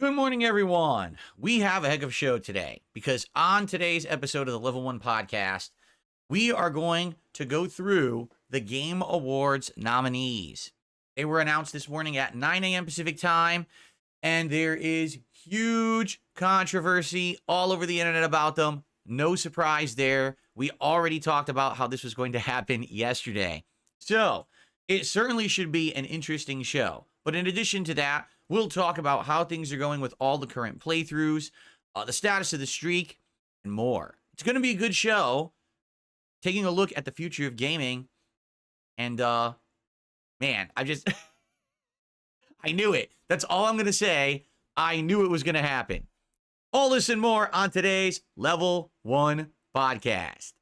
Good morning, everyone. We have a heck of a show today because on today's episode of the Level 1 podcast, we are going to go through the Game Awards nominees. They were announced this morning at 9 a.m. Pacific time, and there is huge controversy all over the internet about them. No surprise there. We already talked about how this was going to happen yesterday. So, it certainly should be an interesting show. But in addition to that, we'll talk about how things are going with all the current playthroughs, the status of the streak, and more. It's going to be a good show, taking a look at the future of gaming. And, man, I knew it. That's all I'm going to say. I knew it was going to happen. All this and more on today's Level 1 podcast.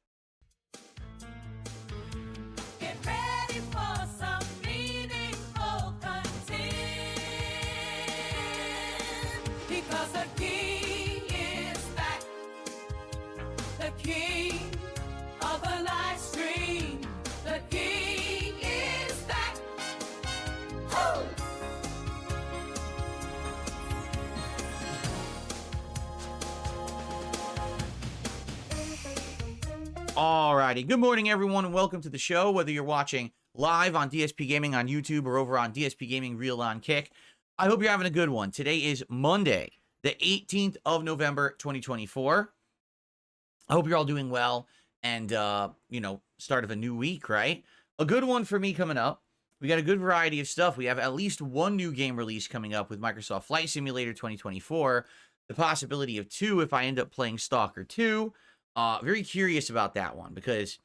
Alrighty, good morning everyone and welcome to the show, whether you're watching live on DSPGaming on YouTube or over on DSPGaming Reel on Kick. I hope you're having a good one. Today is Monday, the 18th of November, 2024. I hope you're all doing well and, start of a new week, right? A good one for me coming up. We got a good variety of stuff. We have at least one new game release coming up with Microsoft Flight Simulator 2024. The possibility of two if I end up playing Stalker 2. Very curious about that one because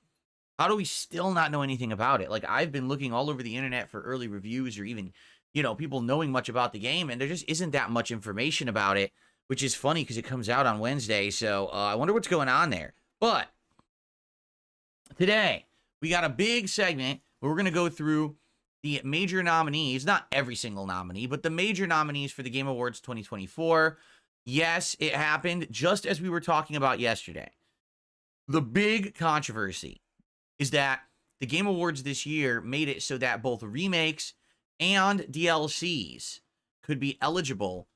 how do we still not know anything about it? Like, I've been looking all over the internet for early reviews or even, people knowing much about the game, and there just isn't that much information about it, which is funny because it comes out on Wednesday. So I wonder what's going on there. But today, we got a big segment where we're going to go through the major nominees, not every single nominee, but the major nominees for the Game Awards 2024. Yes, it happened just as we were talking about yesterday. The big controversy is that the Game Awards this year made it so that both remakes and DLCs could be eligible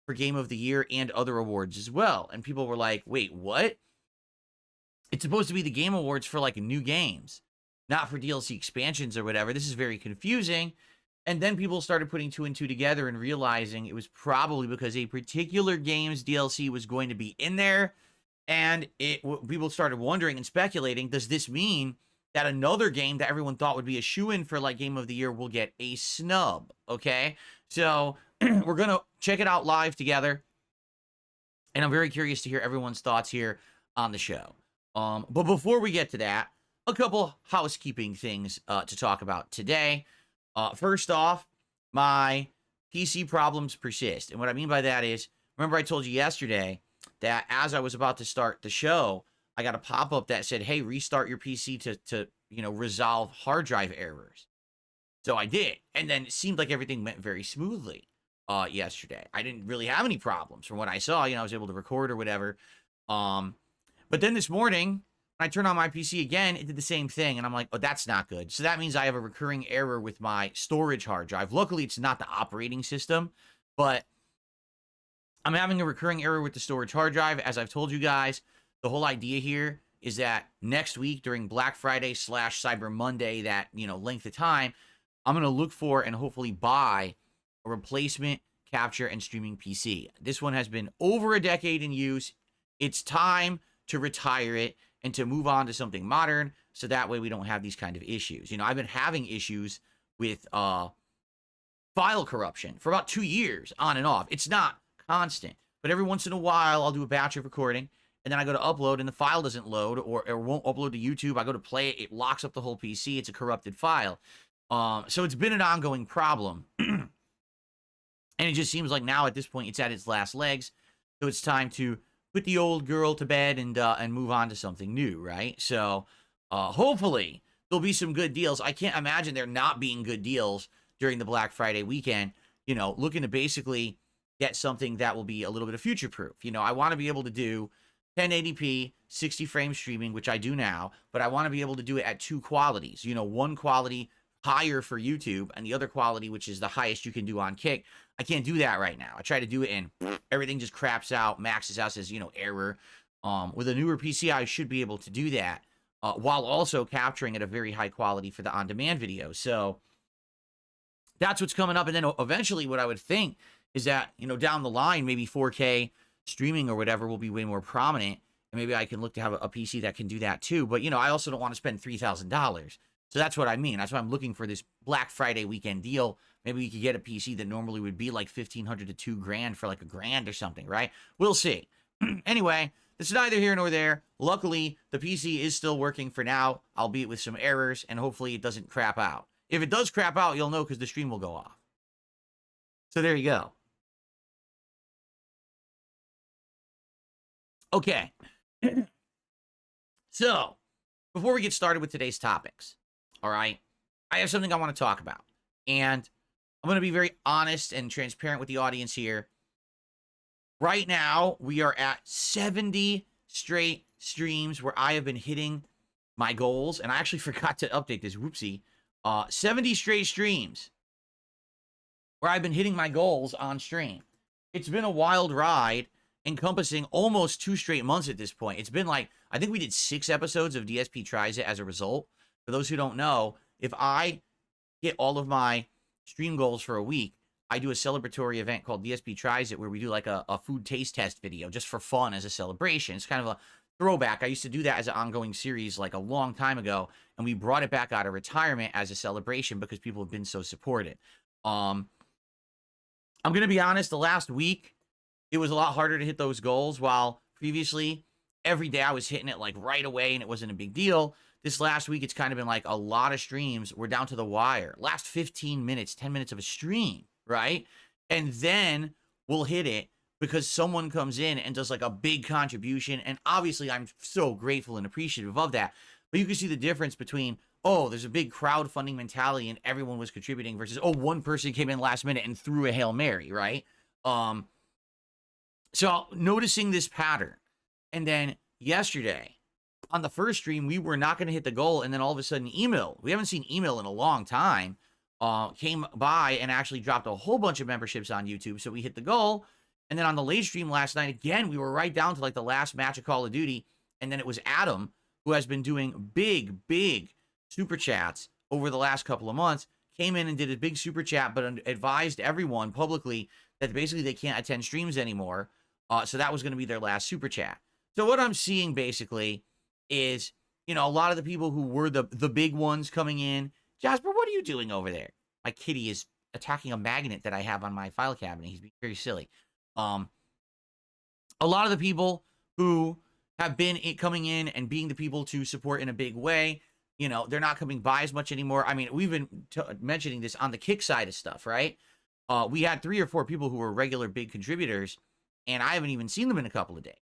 for Game of the Year and other awards as well. And people were like, wait, what? It's supposed to be the Game Awards for like new games, not for DLC expansions or whatever. This is very confusing. And then people started putting two and two together and realizing it was probably because a particular game's DLC was going to be in there. And people started wondering and speculating, does this mean that another game that everyone thought would be a shoo-in for like Game of the Year will get a snub? Okay, so we're going to check it out live together. And I'm very curious to hear everyone's thoughts here on the show. But before we get to that, a couple housekeeping things to talk about today. First off, my PC problems persist. And what I mean by that is, remember I told you yesterday that as I was about to start the show, I got a pop-up that said, hey, restart your PC to resolve hard drive errors. So I did. And then it seemed like everything went very smoothly yesterday. I didn't really have any problems from what I saw. I was able to record or whatever. But then this morning, when I turned on my PC again, it did the same thing. And I'm like, oh, that's not good. So that means I have a recurring error with my storage hard drive. Luckily, it's not the operating system, but I'm having a recurring error with the storage hard drive. As I've told you guys, the whole idea here is that next week during Black Friday / Cyber Monday, that, length of time, I'm going to look for and hopefully buy a replacement capture and streaming PC. This one has been over a decade in use. It's time to retire it and to move on to something modern so that way we don't have these kind of issues. I've been having issues with file corruption for about 2 years on and off. It's not constant, but every once in a while I'll do a batch of recording and then I go to upload and the file doesn't load or won't upload to YouTube. I go to play it, it locks up the whole PC. It's a corrupted file. So it's been an ongoing problem. And it just seems like now at this point it's at its last legs. So it's time to put the old girl to bed and move on to something new, right? So hopefully there'll be some good deals. I can't imagine there not being good deals during the Black Friday weekend, looking to basically get something that will be a little bit of future-proof. I want to be able to do 1080p, 60 frame streaming, which I do now, but I want to be able to do it at two qualities. One quality higher for YouTube and the other quality, which is the highest you can do on Kick. I can't do that right now. I try to do it and everything just craps out, maxes out, says, error. With a newer PC, I should be able to do that while also capturing at a very high quality for the on-demand video. So that's what's coming up. And then eventually what I would think is that, down the line, maybe 4K streaming or whatever will be way more prominent. And maybe I can look to have a PC that can do that too. But, I also don't want to spend $3,000. So that's what I mean. That's why I'm looking for this Black Friday weekend deal. Maybe we could get a PC that normally would be like $1,500 to $2,000 for like $1,000 or something, right? We'll see. Anyway, this is neither here nor there. Luckily, the PC is still working for now, albeit with some errors, and hopefully it doesn't crap out. If it does crap out, you'll know because the stream will go off. So there you go. Okay. So, before we get started with today's topics, all right, I have something I want to talk about. And I'm going to be very honest and transparent with the audience here. Right now, we are at 70 straight streams where I have been hitting my goals. And I actually forgot to update this. Whoopsie. 70 straight streams where I've been hitting my goals on stream. It's been a wild ride, encompassing almost 2 straight months at this point. It's been like, I think we did 6 episodes of DSP Tries It as a result. For those who don't know, if I hit all of my stream goals for a week, I do a celebratory event called DSP Tries It, where we do like a food taste test video just for fun as a celebration. It's kind of a throwback. I used to do that as an ongoing series like a long time ago, and we brought it back out of retirement as a celebration because people have been so supportive. I'm going to be honest, the last week, it was a lot harder to hit those goals, while previously, every day I was hitting it like right away and it wasn't a big deal. This last week, it's kind of been like a lot of streams. We're down to the wire. Last 15 minutes, 10 minutes of a stream, right? And then we'll hit it because someone comes in and does like a big contribution. And obviously, I'm so grateful and appreciative of that. But you can see the difference between, oh, there's a big crowdfunding mentality and everyone was contributing versus, oh, one person came in last minute and threw a Hail Mary, right? So noticing this pattern. And then yesterday, on the first stream, we were not going to hit the goal. And then all of a sudden, email, we haven't seen email in a long time, came by and actually dropped a whole bunch of memberships on YouTube. So we hit the goal. And then on the late stream last night, again, we were right down to like the last match of Call of Duty. And then it was Adam, who has been doing big super chats over the last couple of months, came in and did a big super chat, but advised everyone publicly that basically they can't attend streams anymore. So that was going to be their last super chat. So what I'm seeing basically is, a lot of the people who were the big ones coming in. Jasper, what are you doing over there? My kitty is attacking a magnet that I have on my file cabinet. He's being very silly. A lot of the people who have been coming in and being the people to support in a big way, they're not coming by as much anymore. I mean, we've been mentioning this on the Kick side of stuff, right? We had 3 or 4 people who were regular big contributors, and I haven't even seen them in a couple of days.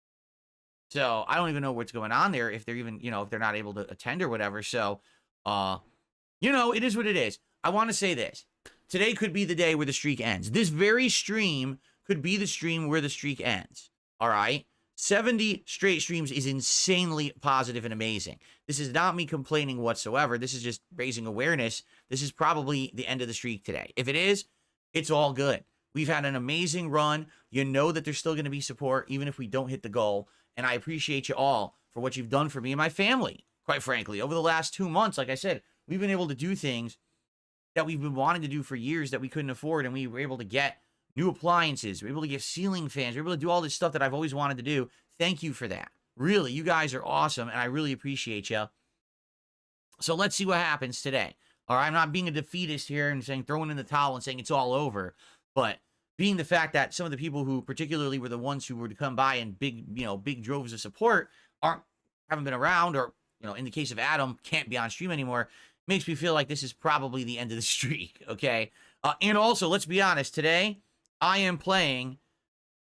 So I don't even know what's going on there, if they're even, if they're not able to attend or whatever. So, it is what it is. I want to say this. Today could be the day where the streak ends. This very stream could be the stream where the streak ends. All right? 70 straight streams is insanely positive and amazing. This is not me complaining whatsoever. This is just raising awareness. This is probably the end of the streak today. If it is, it's all good. We've had an amazing run. You know that there's still going to be support, even if we don't hit the goal. And I appreciate you all for what you've done for me and my family, quite frankly. Over the last 2 months, like I said, we've been able to do things that we've been wanting to do for years that we couldn't afford, and we were able to get new appliances. We were able to get ceiling fans. We were able to do all this stuff that I've always wanted to do. Thank you for that. Really, you guys are awesome, and I really appreciate you. So let's see what happens today. All right, I'm not being a defeatist here and saying throwing in the towel and saying it's all over, but being the fact that some of the people who particularly were the ones who were to come by in big droves of support haven't been around, or, in the case of Adam, can't be on stream anymore, makes me feel like this is probably the end of the streak, okay? And also, let's be honest, today, I am playing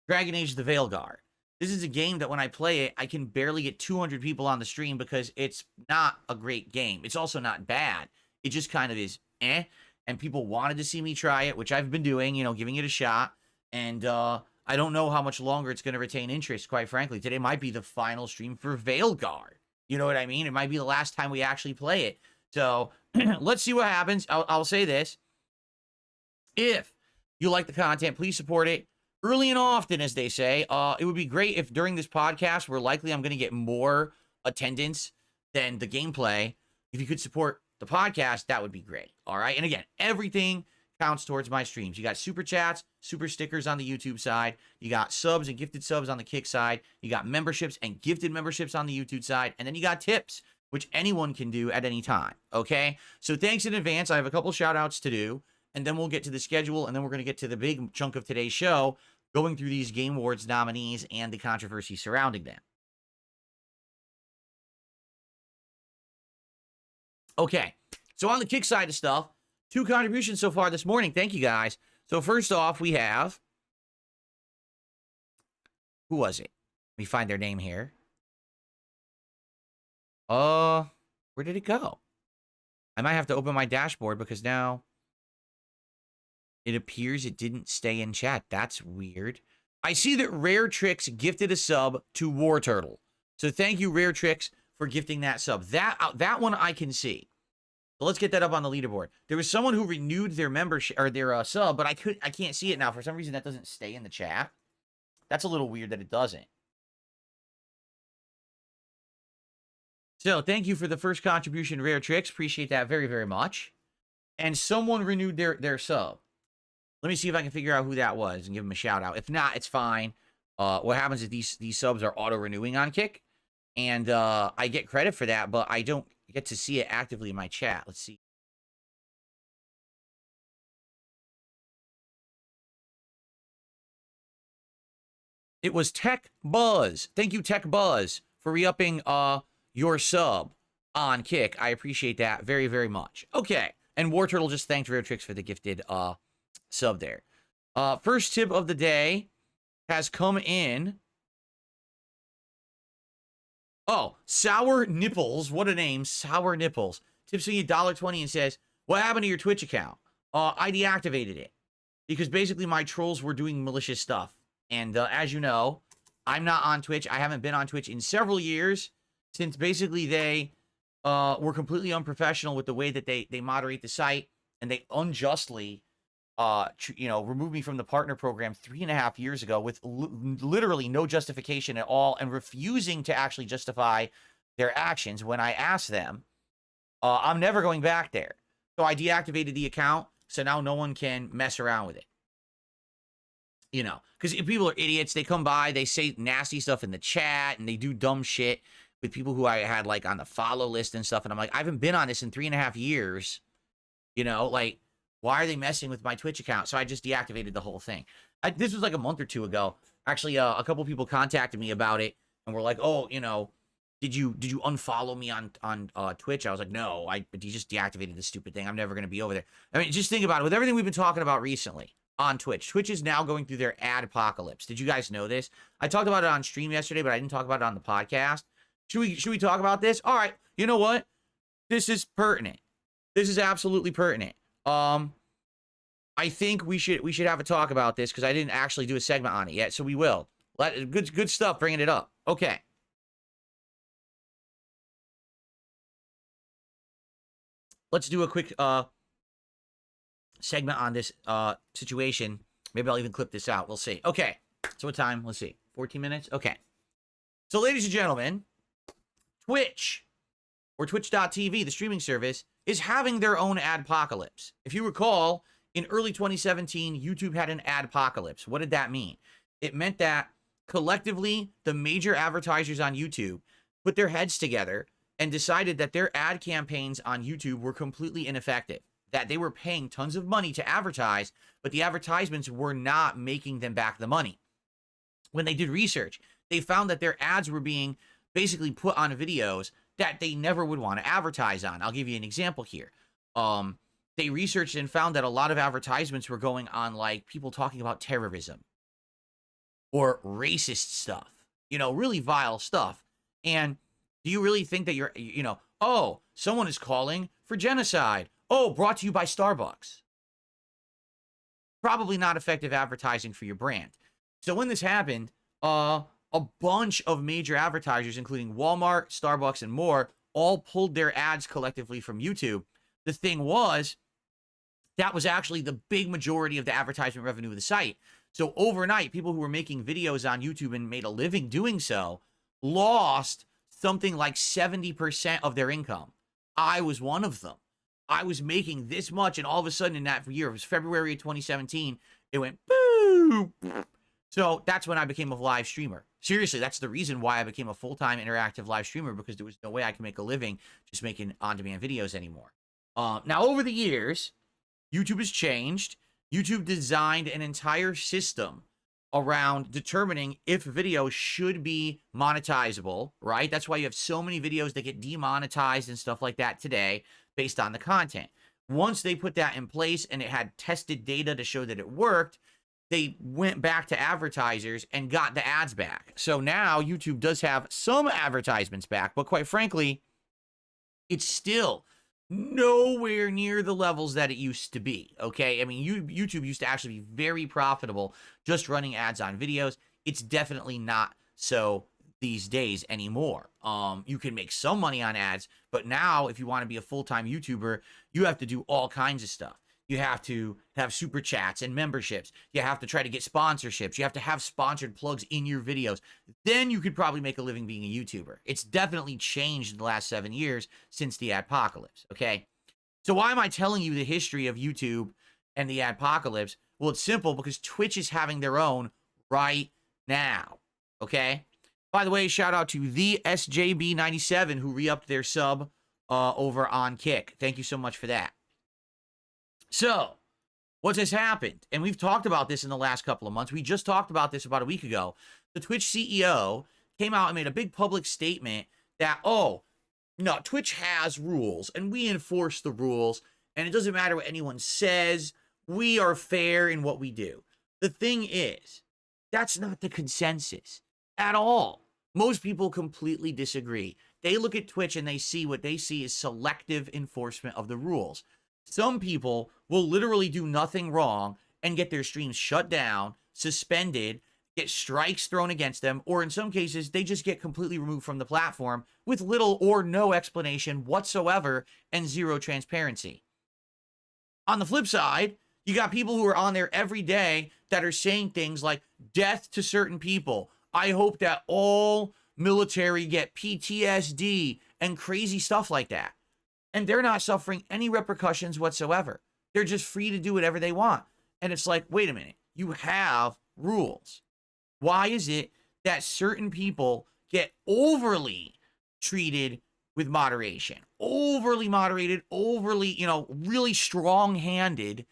Dragon Age the Veilguard. This is a game that when I play it, I can barely get 200 people on the stream because it's not a great game. It's also not bad. It just kind of is and people wanted to see me try it, which I've been doing, giving it a shot. And I don't know how much longer it's going to retain interest, quite frankly. Today might be the final stream for Veilguard. You know what I mean? It might be the last time we actually play it. So let's see what happens. I'll say this. If you like the content, please support it early and often, as they say. It would be great if during this podcast, where likely I'm going to get more attendance than the gameplay, if you could support the podcast, that would be great. All right. And again, everything counts towards my streams. You got super chats, super stickers on the YouTube side. You got subs and gifted subs on the Kick side. You got memberships and gifted memberships on the YouTube side. And then you got tips, which anyone can do at any time. Okay. So thanks in advance. I have a couple shout outs to do, and then we'll get to the schedule, and then we're going to get to the big chunk of today's show, going through these Game Awards nominees and the controversy surrounding them. Okay, so on the Kick side of stuff, 2 contributions so far this morning. Thank you, guys. So first off, we have... Who was it? Let me find their name here. Where did it go? I might have to open my dashboard because now it appears it didn't stay in chat. That's weird. I see that Rare Tricks gifted a sub to War Turtle. So thank you, Rare Tricks, for gifting that sub. That one I can see. So let's get that up on the leaderboard. There was someone who renewed their membership or their sub, but I can't see it now. For some reason, that doesn't stay in the chat. That's a little weird that it doesn't. So thank you for the first contribution, Rare Tricks. Appreciate that very, very much. And someone renewed their sub. Let me see if I can figure out who that was and give them a shout out. If not, it's fine. What happens is these subs are auto renewing on Kick, and I get credit for that, but I don't get to see it actively in my chat. Let's see. It was Tech Buzz. Thank you, Tech Buzz, for re-upping your sub on Kick. I appreciate that very, very much. Okay. And War Turtle just thanked Rare Tricks for the gifted sub there. First tip of the day has come in. Oh, Sour Nipples. What a name. Sour Nipples. Tips me $1.20 and says, what happened to your Twitch account? I deactivated it because basically my trolls were doing malicious stuff. And as you know, I'm not on Twitch. I haven't been on Twitch in several years since basically they were completely unprofessional with the way that they moderate the site, and they unjustly removed me from the partner program 3.5 years ago with literally no justification at all, and refusing to actually justify their actions when I asked them. I'm never going back there. So I deactivated the account, so now no one can mess around with it. You know, because people are idiots. They come by, they say nasty stuff in the chat, and they do dumb shit with people who I had, like, on the follow list and stuff. And I'm like, I haven't been on this in 3.5 years. You know, like, why are they messing with my Twitch account? So I just deactivated the whole thing. This was like a month or two ago. Actually, a couple people contacted me about it and were like, oh, you know, did you unfollow me on Twitch? I was like, no, you just deactivated this stupid thing. I'm never going to be over there. I mean, just think about it. With everything we've been talking about recently on Twitch, Twitch is now going through their ADPocalypse. Did you guys know this? I talked about it on stream yesterday, but I didn't talk about it on the podcast. Should we talk about this? All right. You know what? This is pertinent. This is absolutely pertinent. I think we should have a talk about this because I didn't actually do a segment on it yet, so we will. Good stuff bringing it up. Okay. Let's do a quick segment on this situation. Maybe I'll even clip this out. We'll see. Okay. So what time? Let's see. 14 minutes? Okay. So ladies and gentlemen, Twitch, or Twitch.tv, the streaming service, is having their own adpocalypse. If you recall, in early 2017, YouTube had an adpocalypse. What did that mean? It meant that collectively, the major advertisers on YouTube put their heads together and decided that their ad campaigns on YouTube were completely ineffective, that they were paying tons of money to advertise, but the advertisements were not making them back the money. When they did research, they found that their ads were being basically put on videos that they never would want to advertise on. I'll give you an example here. They researched and found that a lot of advertisements were going on, like, people talking about terrorism or racist stuff, you know, really vile stuff. And do you really think that you're, you know, oh, someone is calling for genocide. Oh, brought to you by Starbucks. Probably not effective advertising for your brand. So when this happened, a bunch of major advertisers, including Walmart, Starbucks, and more, all pulled their ads collectively from YouTube. The thing was, that was actually the big majority of the advertisement revenue of the site. So overnight, people who were making videos on YouTube and made a living doing so lost something like 70% of their income. I was one of them. I was making this much, and all of a sudden in that year, it was February of 2017, it went boom. So that's when I became a live streamer. Seriously, that's the reason why I became a full-time interactive live streamer, because there was no way I could make a living just making on-demand videos anymore. Now, over the years, YouTube has changed. YouTube designed an entire system around determining if videos should be monetizable, right? That's why you have so many videos that get demonetized and stuff like that today based on the content. Once they put that in place and it had tested data to show that it worked, they went back to advertisers and got the ads back. So now YouTube does have some advertisements back, but quite frankly, it's still nowhere near the levels that it used to be, okay? I mean, YouTube used to actually be very profitable just running ads on videos. It's definitely not so these days anymore. You can make some money on ads, but now if you want to be a full-time YouTuber, you have to do all kinds of stuff. You have to have super chats and memberships. You have to try to get sponsorships. You have to have sponsored plugs in your videos. Then you could probably make a living being a YouTuber. It's definitely changed in the last 7 years since the ADPocalypse, okay? So why am I telling you the history of YouTube and the ADPocalypse? Well, it's simple, because Twitch is having their own right now, okay? By the way, shout out to the SJB97 who re-upped their sub over on Kick. Thank you so much for that. So, what has happened? And we've talked about this in the last couple of months. We just talked about this about a week ago. The Twitch CEO came out and made a big public statement that, oh, no, Twitch has rules, and we enforce the rules, and it doesn't matter what anyone says. We are fair in what we do. The thing is, that's not the consensus at all. Most people completely disagree. They look at Twitch and they see what they see is selective enforcement of the rules. Some people will literally do nothing wrong and get their streams shut down, suspended, get strikes thrown against them, or in some cases, they just get completely removed from the platform with little or no explanation whatsoever and zero transparency. On the flip side, you got people who are on there every day that are saying things like, death to certain people. I hope that all military get PTSD and crazy stuff like that. And they're not suffering any repercussions whatsoever. They're just free to do whatever they want. And it's like, wait a minute, you have rules. Why is it that certain people get overly treated with moderation? Overly moderated, overly, really strong-handed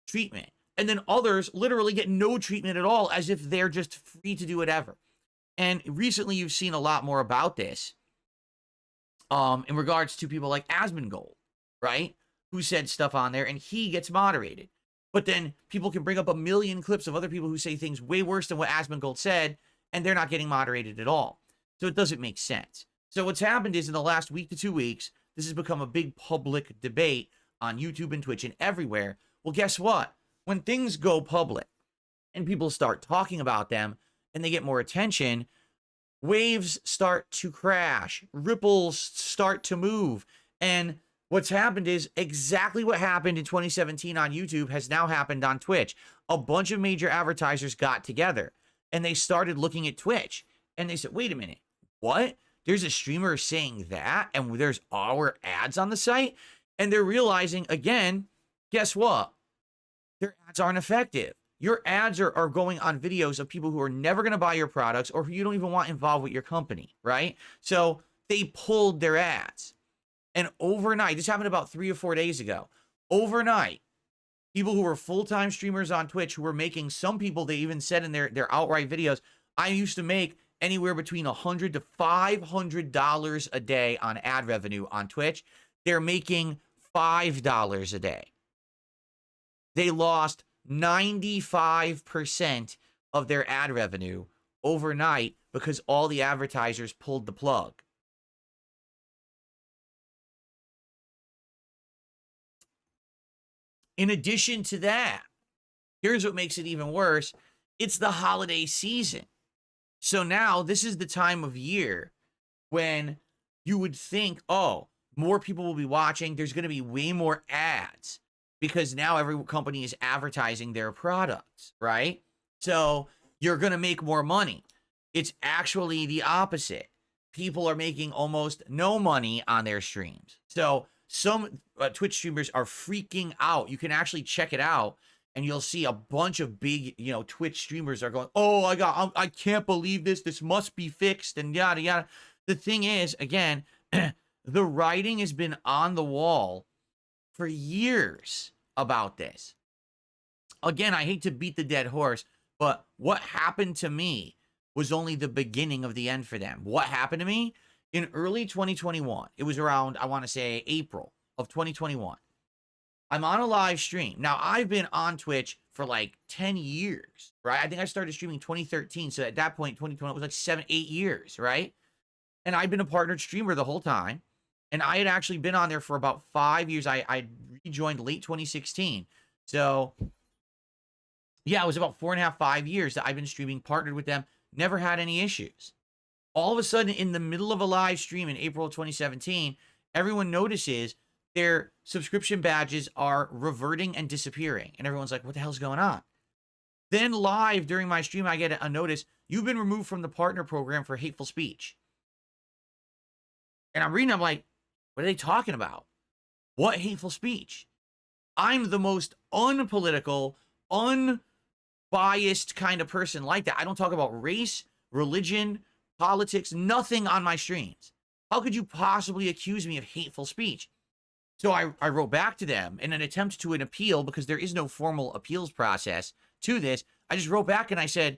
treatment. And then others literally get no treatment at all, as if they're just free to do whatever. And recently you've seen a lot more about this. In regards to people like Asmongold, right? Who said stuff on there, and he gets moderated. But then people can bring up a million clips of other people who say things way worse than what Asmongold said, and they're not getting moderated at all. So it doesn't make sense. So what's happened is in the last week to 2 weeks, this has become a big public debate on YouTube and Twitch and everywhere. Well, guess what? When things go public and people start talking about them and they get more attention, waves start to crash, ripples start to move. And what's happened is exactly what happened in 2017 on YouTube has now happened on Twitch. A bunch of major advertisers got together and they started looking at Twitch and they said, wait a minute, what? There's a streamer saying that and there's our ads on the site? And they're realizing, again, guess what? Their ads aren't effective. Your ads are going on videos of people who are never going to buy your products or who you don't even want involved with your company, right? So they pulled their ads. And overnight, this happened about 3 or 4 days ago. Overnight, people who were full-time streamers on Twitch who were making, some people, they even said in their outright videos, I used to make anywhere between $100 to $500 a day on ad revenue on Twitch. They're making $5 a day. They lost 95% of their ad revenue overnight because all the advertisers pulled the plug. In addition to that, here's what makes it even worse. It's the holiday season. So now this is the time of year when you would think, oh, more people will be watching. There's going to be way more ads because now every company is advertising their products, right? So you're going to make more money. It's actually the opposite. People are making almost no money on their streams. So some Twitch streamers are freaking out. You can actually check it out and you'll see a bunch of big, Twitch streamers are going, oh, I can't believe this. This must be fixed and yada, yada. The thing is, again, the writing has been on the wall for years about this. Again, I hate to beat the dead horse, but what happened to me was only the beginning of the end for them. What happened to me? In early 2021, it was around, I want to say, April of 2021. I'm on a live stream. Now, I've been on Twitch for like 10 years, right? I think I started streaming 2013. So at that point, 2020, it was like 7, 8 years, right? And I've been a partnered streamer the whole time. And I had actually been on there for about 5 years. I rejoined late 2016. So, yeah, it was about 4.5, 5 years that I've been streaming, partnered with them, never had any issues. All of a sudden, in the middle of a live stream in April of 2017, everyone notices their subscription badges are reverting and disappearing. And everyone's like, what the hell's going on? Then live during my stream, I get a notice, you've been removed from the partner program for hateful speech. And I'm reading, I'm like, what are they talking about? What hateful speech? I'm the most unpolitical, unbiased kind of person like that. I don't talk about race, religion, politics, nothing on my streams. How could you possibly accuse me of hateful speech? So I wrote back to them in an attempt to an appeal, because there is no formal appeals process to this. I just wrote back and I said,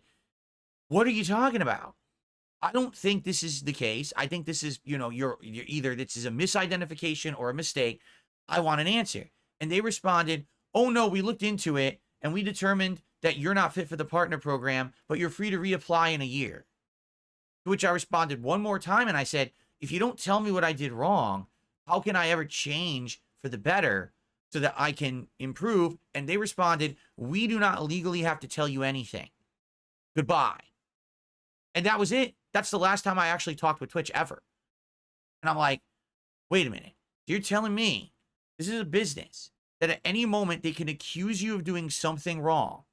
what are you talking about? I don't think this is the case. I think this is, you're either this is a misidentification or a mistake. I want an answer. And they responded, oh no, we looked into it and we determined that you're not fit for the partner program, but you're free to reapply in a year. To which I responded one more time and I said, if you don't tell me what I did wrong, how can I ever change for the better so that I can improve? And they responded, we do not legally have to tell you anything. Goodbye. And that was it. That's the last time I actually talked with Twitch ever. And I'm like, wait a minute. You're telling me this is a business that at any moment they can accuse you of doing something wrong.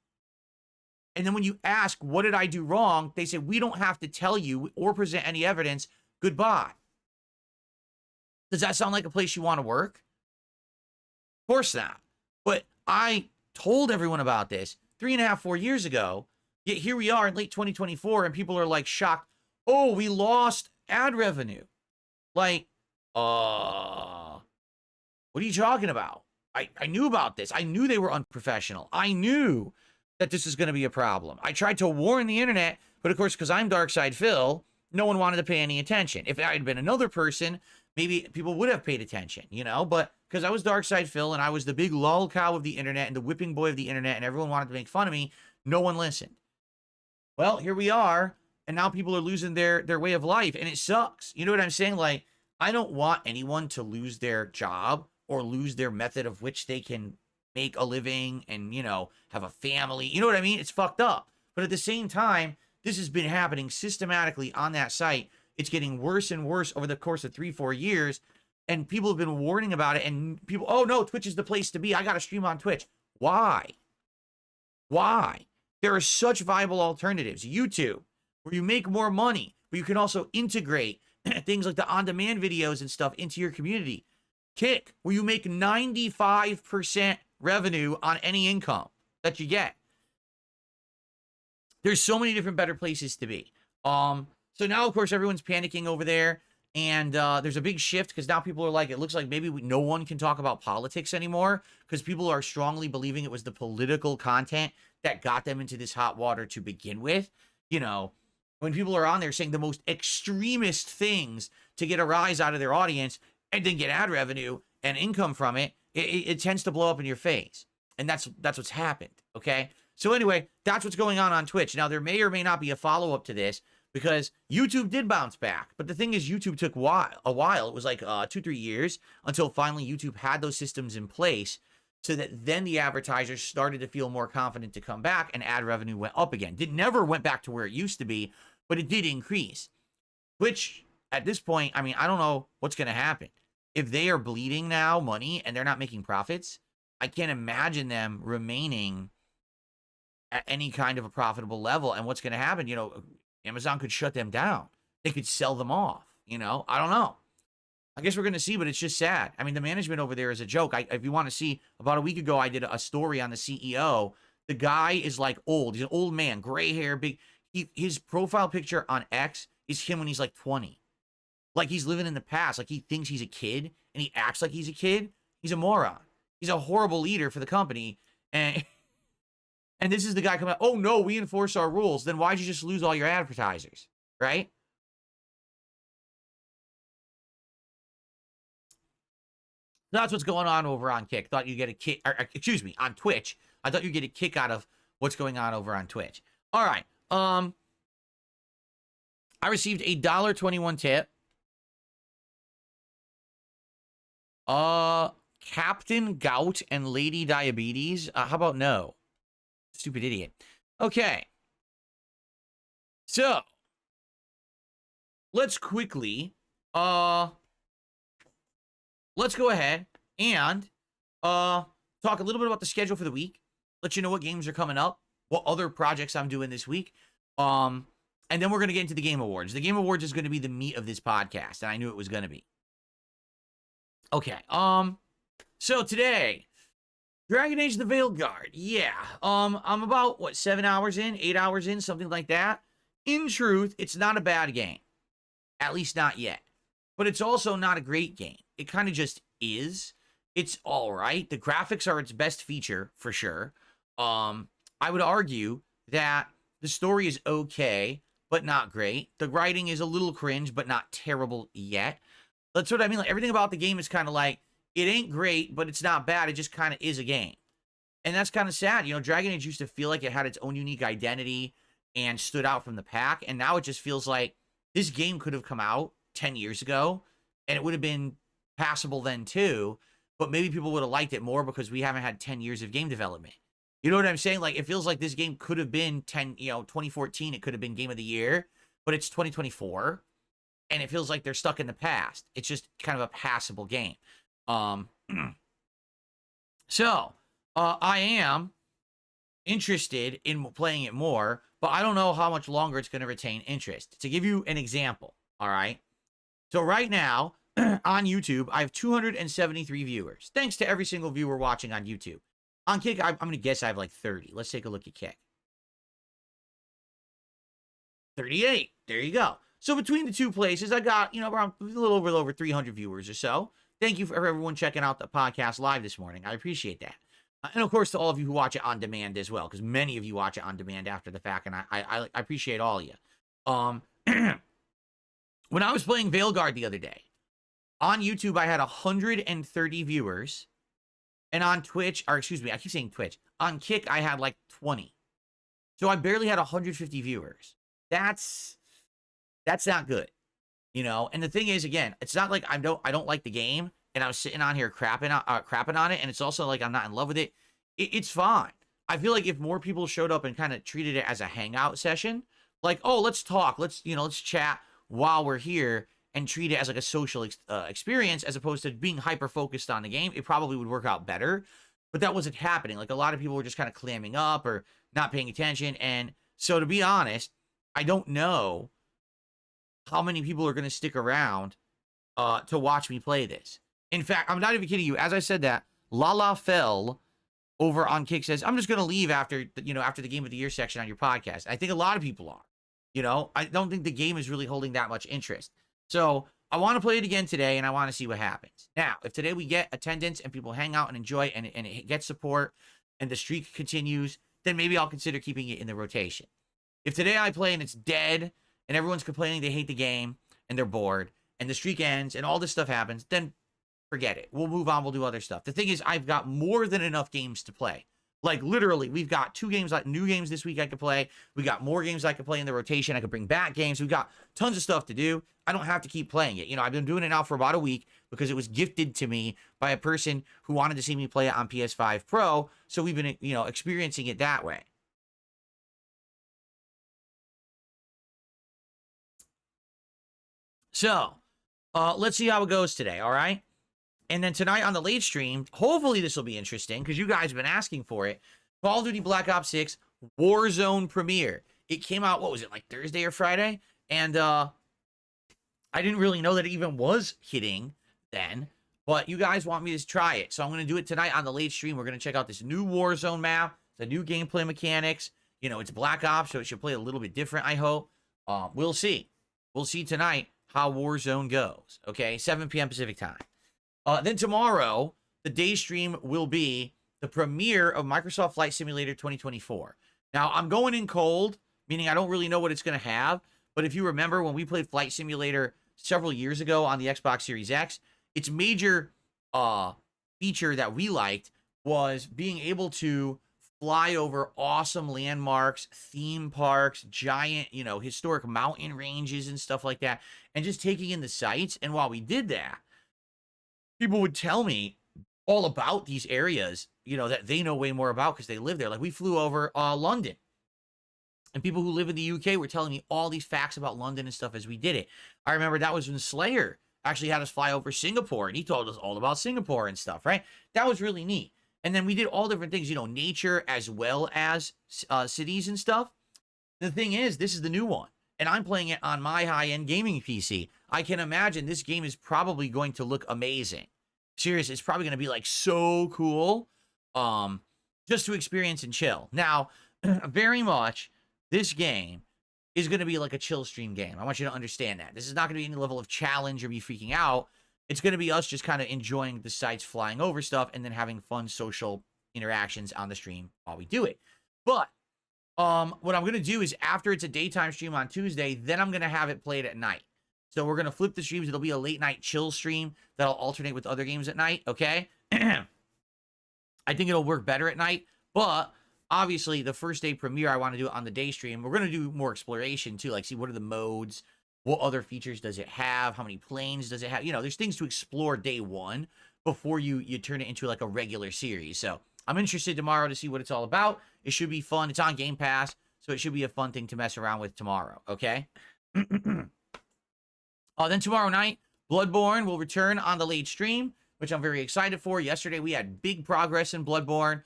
And then when you ask, what did I do wrong? They say, we don't have to tell you or present any evidence. Goodbye. Does that sound like a place you want to work? Of course not. But I told everyone about this 3.5, 4 years ago. Yet here we are in late 2024 and people are like shocked. Oh, we lost ad revenue. Like, what are you talking about? I knew about this. I knew they were unprofessional. I knew that this is going to be a problem. I tried to warn the internet, but of course, because I'm Darkside Phil, no one wanted to pay any attention. If I had been another person, maybe people would have paid attention, but because I was Darkside Phil and I was the big lol cow of the internet and the whipping boy of the internet and everyone wanted to make fun of me, no one listened. Well, here we are, and now people are losing their way of life, and it sucks. You know what I'm saying? Like, I don't want anyone to lose their job or lose their method of which they can make a living and, have a family. You know what I mean? It's fucked up. But at the same time, this has been happening systematically on that site. It's getting worse and worse over the course of 3-4 years, and people have been warning about it, and people, oh no, Twitch is the place to be. I got to stream on Twitch. Why? Why? There are such viable alternatives. YouTube, where you make more money, but you can also integrate things like the on-demand videos and stuff into your community. Kick, where you make 95% revenue on any income that you get. There's so many different better places to be. So now, of course, everyone's panicking over there, and there's a big shift because now people are like, it looks like maybe no one can talk about politics anymore because people are strongly believing it was the political content that got them into this hot water to begin with. When people are on there saying the most extremist things to get a rise out of their audience and then get ad revenue and income from it, it tends to blow up in your face. And that's what's happened, okay? So anyway, that's what's going on Twitch. Now, there may or may not be a follow-up to this because YouTube did bounce back. But the thing is, YouTube took a while. It was like 2-3 years until finally YouTube had those systems in place so that then the advertisers started to feel more confident to come back and ad revenue went up again. It never went back to where it used to be, but it did increase. Twitch at this point, I mean, I don't know what's going to happen. If they are bleeding now money and they're not making profits, I can't imagine them remaining at any kind of a profitable level. And what's going to happen? Amazon could shut them down. They could sell them off. I don't know. I guess we're going to see, but it's just sad. I mean, the management over there is a joke. If you want to see, about a week ago, I did a story on the CEO. The guy is like old. He's an old man, gray hair, big. His profile picture on X is him when he's like 20. Like he's living in the past. Like he thinks he's a kid and he acts like he's a kid. He's a moron. He's a horrible leader for the company. And this is the guy coming out, oh no, we enforce our rules. Then why'd you just lose all your advertisers? Right? That's what's going on over on Kick. Thought you'd get a kick, excuse me, on Twitch. I thought you'd get a kick out of what's going on over on Twitch. All right. I received a $1.21 tip. Captain Gout and Lady Diabetes. How about no? Stupid idiot. Okay. So, let's quickly, let's go ahead and talk a little bit about the schedule for the week. Let you know what games are coming up, what other projects I'm doing this week. And then we're going to get into the Game Awards. The Game Awards is going to be the meat of this podcast, and I knew it was going to be. Okay. So today, Dragon Age the Veiled Guard. Yeah. I'm about, 7 hours in, 8 hours in, something like that. In truth, it's not a bad game. At least not yet. But it's also not a great game. It kind of just is. It's all right. The graphics are its best feature, for sure. I would argue that the story is okay, but not great. The writing is a little cringe, but not terrible yet. That's what I mean. Like, everything about the game is kind of like, it ain't great, but it's not bad. It just kind of is a game. And that's kind of sad. Dragon Age used to feel like it had its own unique identity and stood out from the pack. And now it just feels like this game could have come out 10 years ago, and it would have been passable then too, but maybe people would have liked it more because we haven't had 10 years of game development. You know what I'm saying? Like, it feels like this game could have been 2014, it could have been Game of the Year, but it's 2024, and it feels like they're stuck in the past. It's just kind of a passable game. So, I am interested in playing it more, but I don't know how much longer it's going to retain interest. To give you an example, all right? So right now, on YouTube, I have 273 viewers. Thanks to every single viewer watching on YouTube. On Kick, I'm going to guess I have like 30. Let's take a look at Kick. 38. There you go. So between the two places, I got, around a little over 300 viewers or so. Thank you for everyone checking out the podcast live this morning. I appreciate that. And of course, to all of you who watch it on demand as well, because many of you watch it on demand after the fact, and I appreciate all of you. When I was playing Veilguard the other day, on YouTube, I had 130 viewers. And on Twitch, or excuse me, I keep saying Twitch. On Kick, I had like 20. So I barely had 150 viewers. That's not good. And the thing is, again, it's not like I don't like the game and I was sitting on here crapping on it, and it's also like I'm not in love with it. It's fine. I feel like if more people showed up and kind of treated it as a hangout session, like, oh, let's talk, let's chat while we're here, and treat it as like a social experience as opposed to being hyper focused on the game, it probably would work out better. But that wasn't happening. Like, a lot of people were just kind of clamming up or not paying attention. And so, to be honest, I don't know how many people are going to stick around to watch me play this. In fact, I'm not even kidding you. As I said that, Lala Fell over on Kick says, I'm just going to leave after the Game of the Year section on your podcast. I think a lot of people are. I don't think the game is really holding that much interest. So I want to play it again today, and I want to see what happens. Now, if today we get attendance and people hang out and enjoy and it gets support and the streak continues, then maybe I'll consider keeping it in the rotation. If today I play and it's dead and everyone's complaining they hate the game and they're bored and the streak ends and all this stuff happens, then forget it. We'll move on. We'll do other stuff. The thing is, I've got more than enough games to play. Like, literally, we've got 2 games, like new games this week I could play. We got more games I could play in the rotation. I could bring back games. We've got tons of stuff to do. I don't have to keep playing it. I've been doing it now for about a week because it was gifted to me by a person who wanted to see me play it on PS5 Pro. So we've been, experiencing it that way. So, let's see how it goes today, all right? And then tonight on the late stream, hopefully this will be interesting because you guys have been asking for it. Call of Duty Black Ops 6 Warzone premiere. It came out, what was it, like Thursday or Friday? And I didn't really know that it even was hitting then, but you guys want me to try it. So I'm going to do it tonight on the late stream. We're going to check out this new Warzone map, the new gameplay mechanics. You know, it's Black Ops, so it should play a little bit different, I hope. We'll see. We'll see tonight how Warzone goes, okay? 7 p.m. Pacific time. Then tomorrow, the day stream will be the premiere of Microsoft Flight Simulator 2024. Now, I'm going in cold, meaning I don't really know what it's going to have. But if you remember when we played Flight Simulator several years ago on the Xbox Series X, its major feature that we liked was being able to fly over awesome landmarks, theme parks, giant, you know, historic mountain ranges and stuff like that, and just taking in the sights. And while we did that, people would tell me all about these areas, you know, that they know way more about because they live there. Like we flew over London, and people who live in the UK were telling me all these facts about London and stuff as we did it. I remember that was when Slayer actually had us fly over Singapore, and he told us all about Singapore and stuff, right? That was really neat. And then we did all different things, you know, nature as well as cities and stuff. The thing is, this is the new one, and I'm playing it on my high-end gaming PC. I can imagine this game is probably going to look amazing. Seriously, it's probably going to be like so cool just to experience and chill. Now, very much, this game is going to be like a chill stream game. I want you to understand that. This is not going to be any level of challenge or me freaking out. It's going to be us just kind of enjoying the sights, flying over stuff, and then having fun social interactions on the stream while we do it. But what I'm going to do is after it's a daytime stream on Tuesday, then I'm going to have it played at night. So we're going to flip the streams. It'll be a late night chill stream that'll alternate with other games at night, okay? I think it'll work better at night, but obviously the first day premiere, I want to do it on the day stream. We're going to do more exploration too, like see what are the modes, what other features does it have, how many planes does it have? You know, there's things to explore day one before you turn it into like a regular series. So I'm interested tomorrow to see what it's all about. It should be fun. It's on Game Pass, so it should be a fun thing to mess around with tomorrow, okay? Then tomorrow night, Bloodborne will return on the late stream, which I'm very excited for. Yesterday, we had big progress in Bloodborne,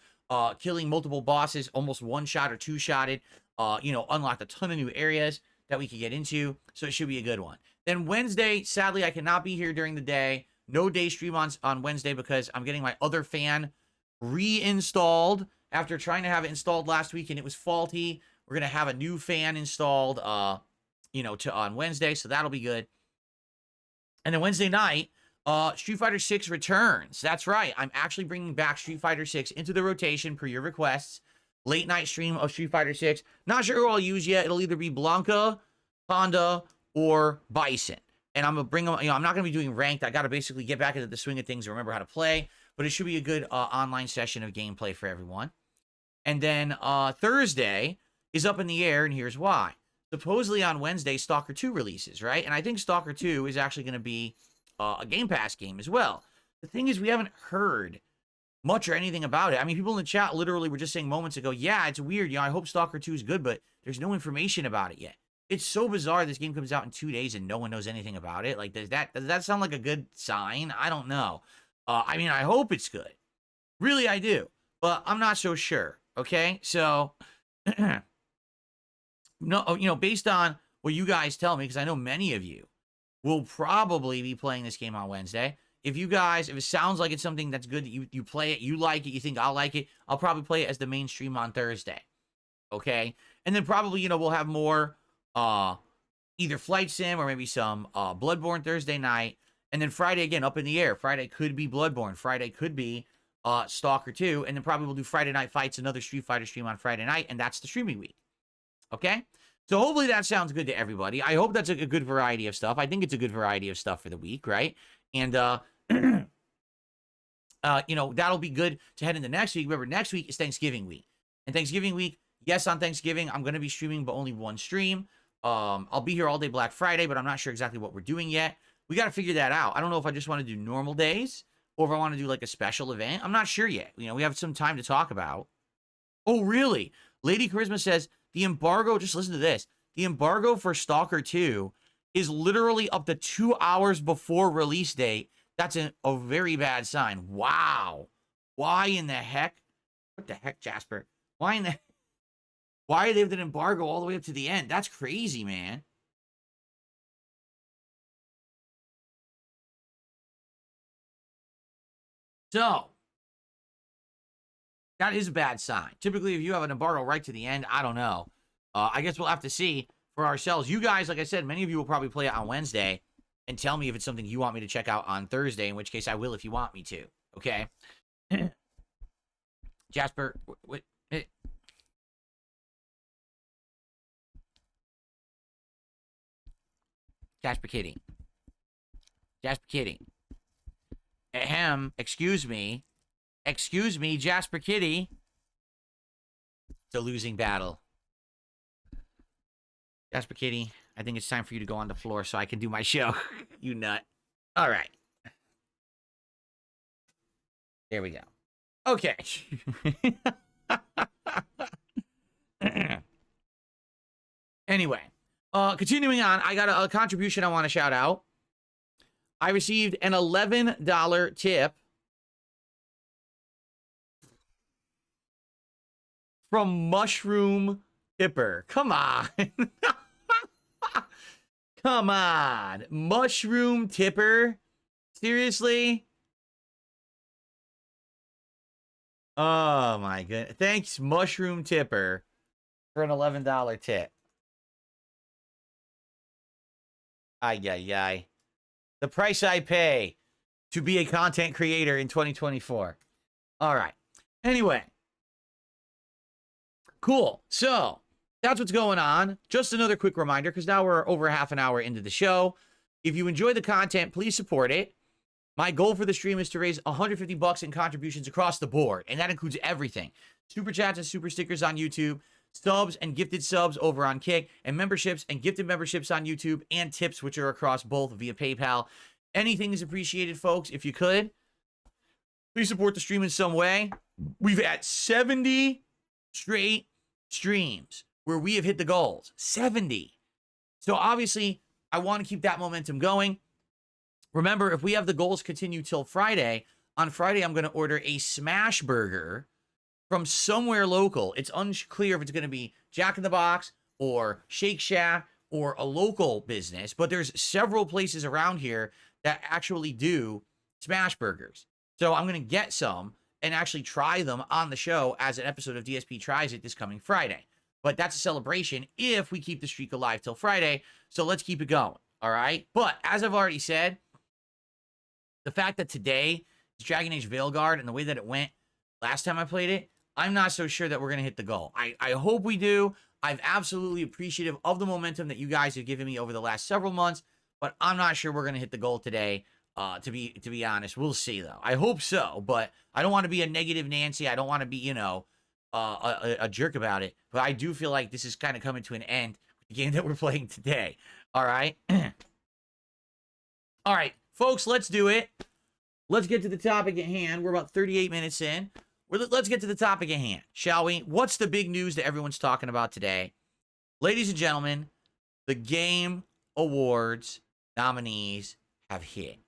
killing multiple bosses, almost one-shot or two-shotted, you know, unlocked a ton of new areas that we could get into, so it should be a good one. Then Wednesday, sadly, I cannot be here during the day. No day stream on Wednesday because I'm getting my other fan reinstalled after trying to have it installed last week and it was faulty. We're going to have a new fan installed, you know, on Wednesday, so that'll be good. And then Wednesday night, Street Fighter 6 returns. That's right. I'm actually bringing back Street Fighter 6 into the rotation per your requests. Late night stream of Street Fighter 6. Not sure who I'll use yet. It'll either be Blanca, Honda, or Bison. And I'm going to bring them, you know, I'm not going to be doing ranked. I got to basically get back into the swing of things and remember how to play. But it should be a good online session of gameplay for everyone. And then Thursday is up in the air, and here's why. Supposedly on Wednesday, Stalker 2 releases, right? And I think Stalker 2 is actually going to be a Game Pass game as well. The thing is, we haven't heard much or anything about it. I mean, people in the chat literally were just saying moments ago, yeah, it's weird. You know, I hope Stalker 2 is good, but there's no information about it yet. It's so bizarre this game comes out in 2 days and no one knows anything about it. Like, does that sound like a good sign? I don't know. I mean, I hope it's good. Really, I do. But I'm not so sure, okay? So, no, you know, based on what you guys tell me, because I know many of you will probably be playing this game on Wednesday. If it sounds like it's something that's good, that you play it, you like it, you think I'll like it, I'll probably play it as the main stream on Thursday, okay? And then probably, you know, we'll have more either Flight Sim or maybe some Bloodborne Thursday night. And then Friday, again, up in the air. Friday could be Bloodborne. Friday could be Stalker 2. And then probably we'll do Friday Night Fights, another Street Fighter stream on Friday night, and that's the streaming week, okay? So hopefully that sounds good to everybody. I hope that's a good variety of stuff. I think it's a good variety of stuff for the week, right? And, you know, that'll be good to head into next week. Remember, next week is Thanksgiving week. And Thanksgiving week, yes, on Thanksgiving, I'm going to be streaming, but only one stream. I'll be here all day Black Friday, but I'm not sure exactly what we're doing yet. We got to figure that out. I don't know if I just want to do normal days or if I want to do like a special event. I'm not sure yet. You know, we have some time to talk about. Oh, really? Lady Charisma says, the embargo, just listen to this. The embargo for Stalker 2 is literally up to 2 hours before release date, that's a very bad sign. Wow. Why in the heck? What the heck, Jasper? Why they have an embargo all the way up to the end? That's crazy, man. So, that is a bad sign. Typically, if you have an embargo right to the end, I don't know. I guess we'll have to see for ourselves. You guys, like I said, many of you will probably play it on Wednesday and tell me if it's something you want me to check out on Thursday, in which case I will if you want me to. Okay? Jasper, Jasper Kitty. Jasper Kitty. Ahem, excuse me. Excuse me, Jasper Kitty. It's a losing battle. Jasper Kitty, I think it's time for you to go on the floor so I can do my show. You nut. All right. There we go. Okay. Anyway, continuing on, I got a contribution I want to shout out. I received an $11 tip from Mushroom Tipper. Come on. Come on. Mushroom Tipper? Seriously? Oh, my goodness. Thanks, Mushroom Tipper, for an $11 tip. Ay, ay, ay. The price I pay to be a content creator in 2024. All right. Anyway. Cool. So, that's what's going on. Just another quick reminder, because now we're over half an hour into the show. If you enjoy the content, please support it. My goal for the stream is to raise $150 in contributions across the board, and that includes everything. Super chats and super stickers on YouTube, subs and gifted subs over on Kick, and memberships and gifted memberships on YouTube, and tips, which are across both via PayPal. Anything is appreciated, folks. If you could, please support the stream in some way. We've had 70 straight streams where we have hit the goals. 70. So obviously, I want to keep that momentum going. Remember, if we have the goals continue till Friday, on Friday, I'm going to order a smash burger from somewhere local. It's unclear if it's going to be Jack in the Box or Shake Shack or a local business, but there's several places around here that actually do smash burgers. So I'm going to get some and actually try them on the show as an episode of DSP Tries It this coming Friday. But that's a celebration if we keep the streak alive till Friday. So let's keep it going. All right. But as I've already said, the fact that today is Dragon Age Veilguard and the way that it went last time I played it, I'm not so sure that we're going to hit the goal. I hope we do. I'm absolutely appreciative of the momentum that you guys have given me over the last several months, but I'm not sure we're going to hit the goal today. To be honest, we'll see though. I hope so, but I don't want to be a negative Nancy. I don't want to be, a jerk about it, but I do feel like this is kind of coming to an end with the game that we're playing today. All right. All right, folks, let's do it. Let's get to the topic at hand. We're about 38 minutes in. Let's get to the topic at hand, shall we? What's the big news that everyone's talking about today? Ladies and gentlemen, the Game Awards nominees have hit.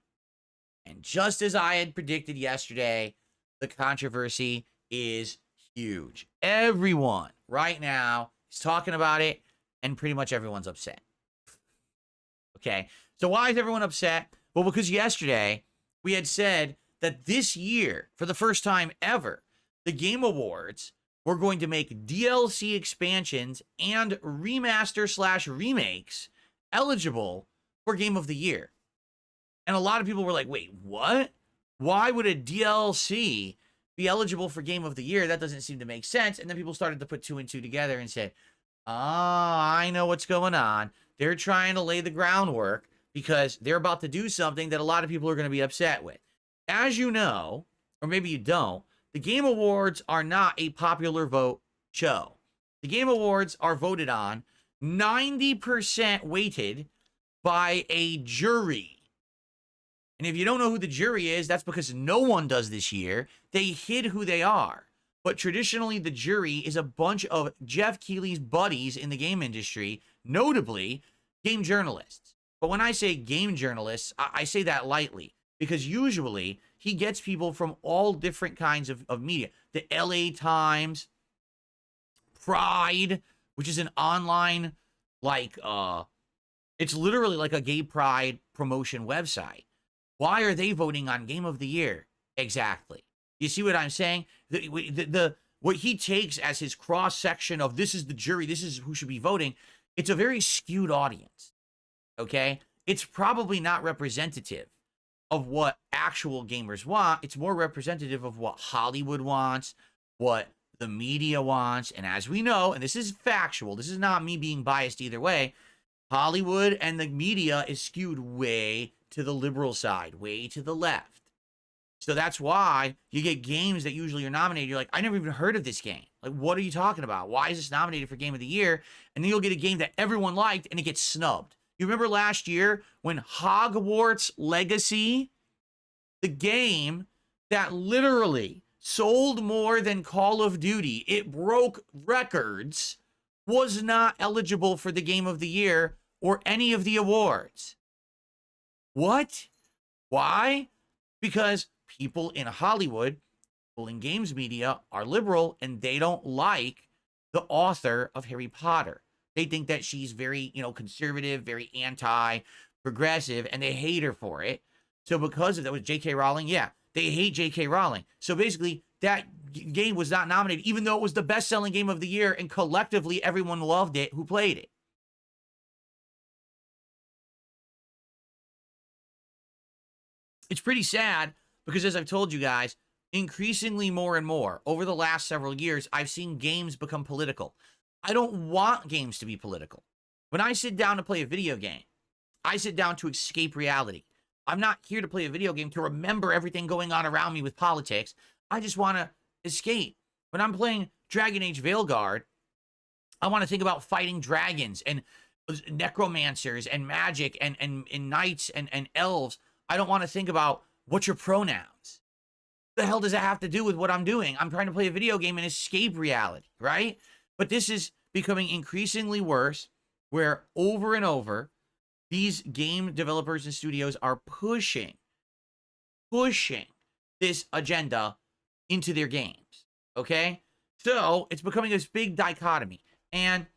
And just as I had predicted yesterday, the controversy is huge. Everyone right now is talking about it, and pretty much everyone's upset. Okay, so why is everyone upset? Well, because yesterday we had said that this year, for the first time ever, the Game Awards were going to make DLC expansions and remaster/remakes eligible for Game of the Year. And a lot of people were like, wait, what? Why would a DLC be eligible for Game of the Year? That doesn't seem to make sense. And then people started to put two and two together and said, I know what's going on. They're trying to lay the groundwork because they're about to do something that a lot of people are going to be upset with. As you know, or maybe you don't, the Game Awards are not a popular vote show. The Game Awards are voted on 90% weighted by a jury. And if you don't know who the jury is, that's because no one does this year. They hid who they are. But traditionally, the jury is a bunch of Jeff Keighley's buddies in the game industry, notably game journalists. But when I say game journalists, I say that lightly because usually he gets people from all different kinds of media. The LA Times, Pride, which is an online, like, it's literally like a gay pride promotion website. Why are they voting on Game of the Year? Exactly. You see what I'm saying? What he takes as his cross section of this is the jury, this is who should be voting. It's a very skewed audience. Okay, it's probably not representative of what actual gamers want. It's more representative of what Hollywood wants, what the media wants, and as we know, and this is factual, this is not me being biased either way, Hollywood and the media is skewed way to the liberal side, way to the left. So that's why you get games that usually are nominated. You're like, I never even heard of this game. Like, what are you talking about? Why is this nominated for Game of the Year? And then you'll get a game that everyone liked and it gets snubbed. You remember last year when Hogwarts Legacy, the game that literally sold more than Call of Duty, it broke records, was not eligible for the Game of the Year or any of the awards. What? Why? Because people in Hollywood, people in games media are liberal and they don't like the author of Harry Potter. They think that she's very, conservative, very anti-progressive, and they hate her for it. So because of that, with J.K. Rowling, yeah, they hate J.K. Rowling. So basically, that game was not nominated, even though it was the best-selling game of the year, and collectively, everyone loved it who played it. It's pretty sad because, as I've told you guys, increasingly more and more over the last several years, I've seen games become political. I don't want games to be political. When I sit down to play a video game, I sit down to escape reality. I'm not here to play a video game to remember everything going on around me with politics. I just want to escape. When I'm playing Dragon Age Veilguard, I want to think about fighting dragons and necromancers and magic and knights and elves. I don't want to think about what's your pronouns. What the hell does that have to do with what I'm doing? I'm trying to play a video game and escape reality, right? But this is becoming increasingly worse, where over and over, these game developers and studios are pushing this agenda into their games, okay? So it's becoming this big dichotomy. And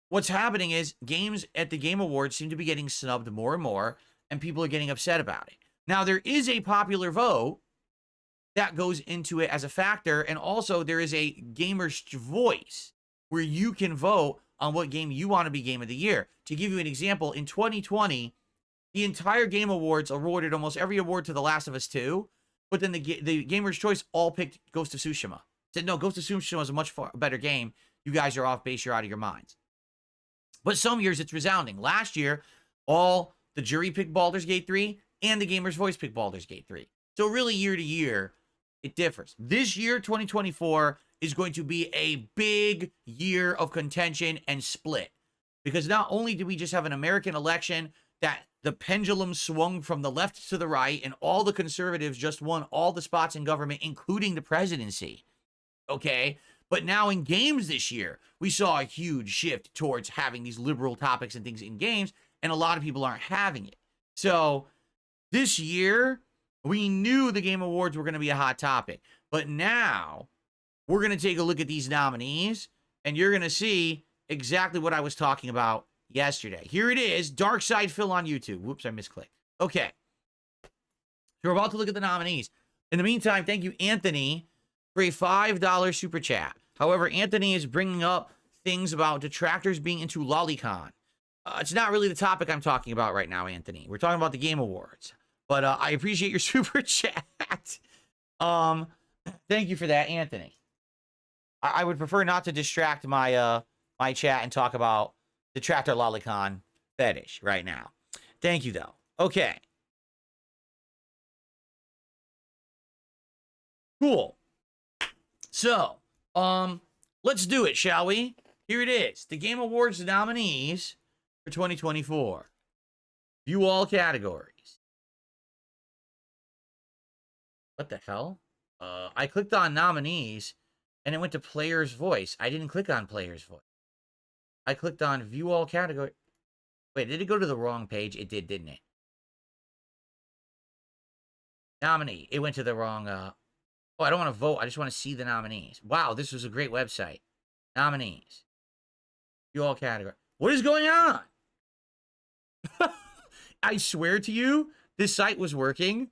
what's happening is games at the Game Awards seem to be getting snubbed more and more, and people are getting upset about it. Now, there is a popular vote that goes into it as a factor, and also there is a gamer's voice where you can vote on what game you want to be Game of the Year. To give you an example, in 2020, the entire Game Awards awarded almost every award to The Last of Us 2, but then the Gamer's Choice all picked Ghost of Tsushima. Said, no, Ghost of Tsushima is a much better game. You guys are off base. You're out of your minds. But some years it's resounding. Last year, all the jury picked Baldur's Gate 3 and the Gamer's Voice picked Baldur's Gate 3. So really, year to year, it differs. This year, 2024, is going to be a big year of contention and split. Because not only do we just have an American election that the pendulum swung from the left to the right and all the conservatives just won all the spots in government, including the presidency. Okay? But now in games this year, we saw a huge shift towards having these liberal topics and things in games, and a lot of people aren't having it. So this year, we knew the Game Awards were going to be a hot topic. But now, we're going to take a look at these nominees, and you're going to see exactly what I was talking about yesterday. Here it is, Dark Side Phil on YouTube. Whoops, I misclicked. Okay. So we're about to look at the nominees. In the meantime, thank you, Anthony, for a $5 super chat. However, Anthony is bringing up things about detractors being into lolicon. It's not really the topic I'm talking about right now, Anthony. We're talking about the Game Awards. But I appreciate your super chat. Thank you for that, Anthony. I would prefer not to distract my my chat and talk about detractor lolicon fetish right now. Thank you, though. Okay. Cool. So, let's do it, shall we? Here it is. The Game Awards nominees for 2024. View all categories. What the hell? I clicked on nominees and it went to player's voice. I didn't click on player's voice. I clicked on view all category. Wait, did it go to the wrong page? It did, didn't it? Nominee. It went to the wrong, oh, I don't want to vote. I just want to see the nominees. Wow, this was a great website. Nominees. View all category. What is going on? I swear to you, this site was working.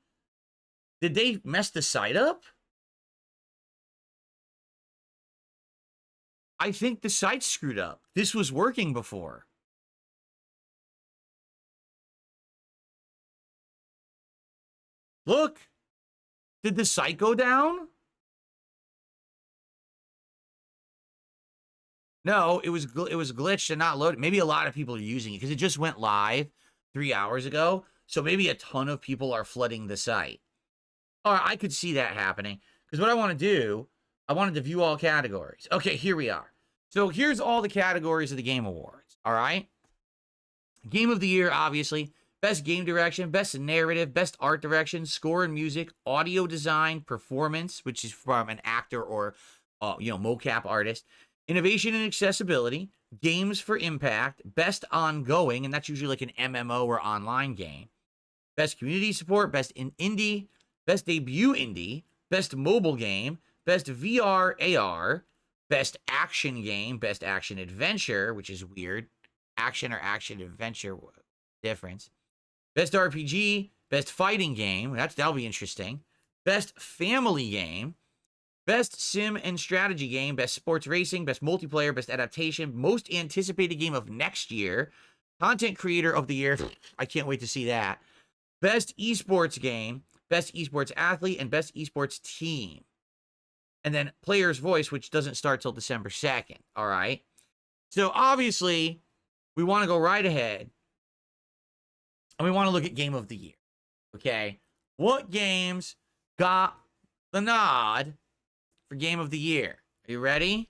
Did they mess the site up? I think the site screwed up. This was working before. Look. Did the site go down? No, it was glitched and not loaded. Maybe a lot of people are using it because it just went live 3 hours ago. So maybe a ton of people are flooding the site. All right, I could see that happening. Because what I want to do, I wanted to view all categories. Okay, here we are. So here's all the categories of the Game Awards. All right. Game of the Year, obviously. Best Game Direction, Best Narrative, Best Art Direction, Score and Music, Audio Design, Performance, which is from an actor or, mocap artist. Innovation and Accessibility, Games for Impact, Best Ongoing, and that's usually like an MMO or online game. Best Community Support, Best Indie, Best Debut Indie, Best Mobile Game, Best VR AR, Best Action Game, Best Action Adventure, which is weird. Action or Action Adventure difference. Best RPG, Best Fighting Game, that'll be interesting. Best Family Game, Best Sim and Strategy Game, Best Sports Racing, Best Multiplayer, Best Adaptation, Most Anticipated Game of Next Year, Content Creator of the Year, I can't wait to see that. Best Esports Game, Best Esports Athlete, and Best Esports Team. And then Player's Voice, which doesn't start till December 2nd, all right? So obviously, we want to go right ahead, and we want to look at Game of the Year, okay? What games got the nod for Game of the Year? Are you ready?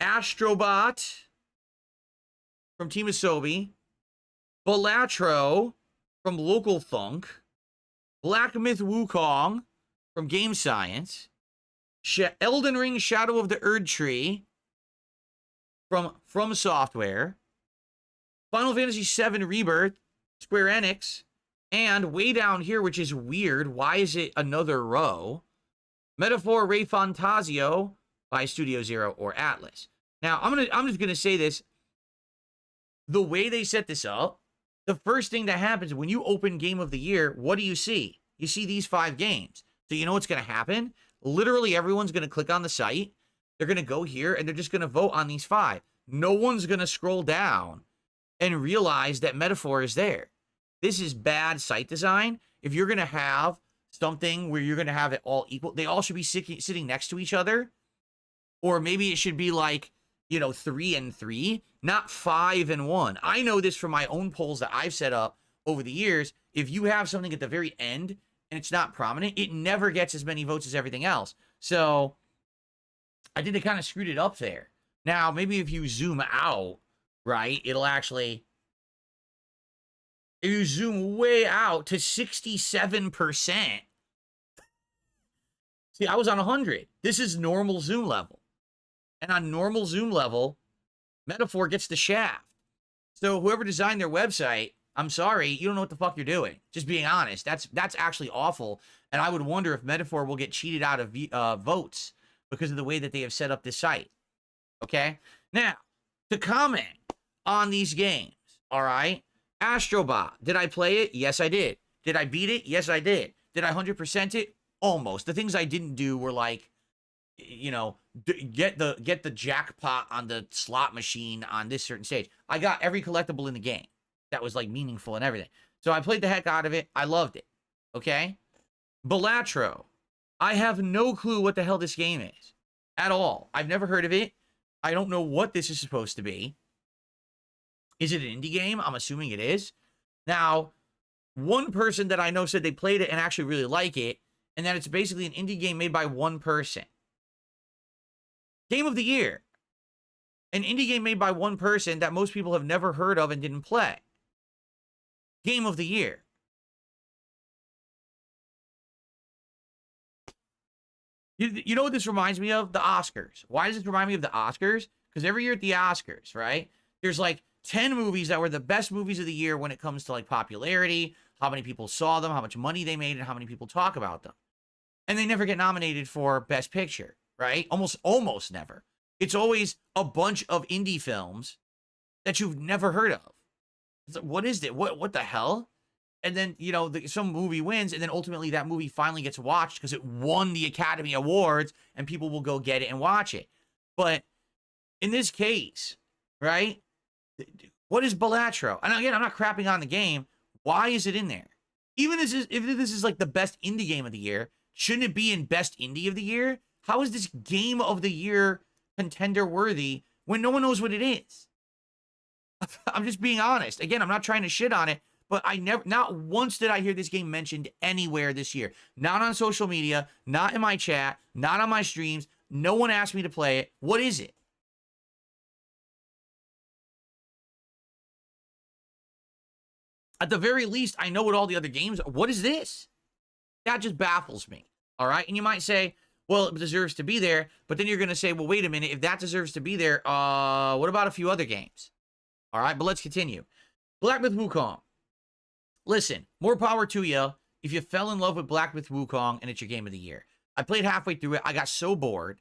Astrobot from Team Asobi, Balatro from Local Thunk, Black Myth Wukong from Game Science, Elden Ring Shadow of the Erd Tree from Software, Final Fantasy VII Rebirth, Square Enix, and way down here, which is weird, why is it another row? Metaphor Ray Fantasio by Studio Zero or Atlas. Now, I'm just gonna say this. The way they set this up, the first thing that happens when you open Game of the Year, what do you see? You see these 5 games. So you know what's gonna happen? Literally everyone's gonna click on the site. They're gonna go here and they're just gonna vote on these 5. No one's gonna scroll down and realize that Metaphor is there. This is bad site design. If you're going to have something where you're going to have it all equal, they all should be sitting next to each other. Or maybe it should be like, 3 and 3, not 5 and 1. I know this from my own polls that I've set up over the years. If you have something at the very end and it's not prominent, it never gets as many votes as everything else. So I think they kind of screwed it up there. Now, maybe if you zoom out, right, it'll actually, if you zoom way out to 67%, see, I was on 100. This is normal zoom level. And on normal zoom level, Metaphor gets the shaft. So whoever designed their website, I'm sorry, you don't know what the fuck you're doing. Just being honest. That's actually awful. And I would wonder if Metaphor will get cheated out of votes because of the way that they have set up this site. Okay? Now, to comment on these games, all right? Astrobot, did I play it? Yes, I did. Did I beat it? Yes, I did. Did I 100% it? Almost. The things I didn't do were like, get the jackpot on the slot machine on this certain stage. I got every collectible in the game that was like meaningful and everything. So I played the heck out of it. I loved it. Okay? Balatro. I have no clue what the hell this game is at all. I've never heard of it. I don't know what this is supposed to be. Is it an indie game? I'm assuming it is. Now, one person that I know said they played it and actually really like it, and that it's basically an indie game made by one person. Game of the Year. An indie game made by one person that most people have never heard of and didn't play. Game of the Year. You know what this reminds me of? The Oscars. Why does this remind me of the Oscars? Because every year at the Oscars, right, there's like 10 movies that were the best movies of the year when it comes to like popularity, how many people saw them, how much money they made, and how many people talk about them. And they never get nominated for Best Picture, right? Almost never. It's always a bunch of indie films that you've never heard of. It's like, what is it? What the hell? And then, you know, some movie wins, and then ultimately that movie finally gets watched because it won the Academy Awards, and people will go get it and watch it. But in this case, right, what is Balatro? And again, I'm not crapping on the game. Why is it in there? Even if this is like the best indie game of the year, shouldn't it be in best indie of the year? How is this game of the year contender worthy when no one knows what it is? I'm just being honest. Again, I'm not trying to shit on it, but not once did I hear this game mentioned anywhere this year. Not on social media, not in my chat, not on my streams. No one asked me to play it. What is it? At the very least, I know what all the other games are. What is this? That just baffles me. All right. And you might say, well, it deserves to be there. But then you're going to say, well, wait a minute. If that deserves to be there, what about a few other games? All right. But let's continue. Black Myth Wukong. Listen, more power to you if you fell in love with Black Myth Wukong and it's your game of the year. I played halfway through it. I got so bored.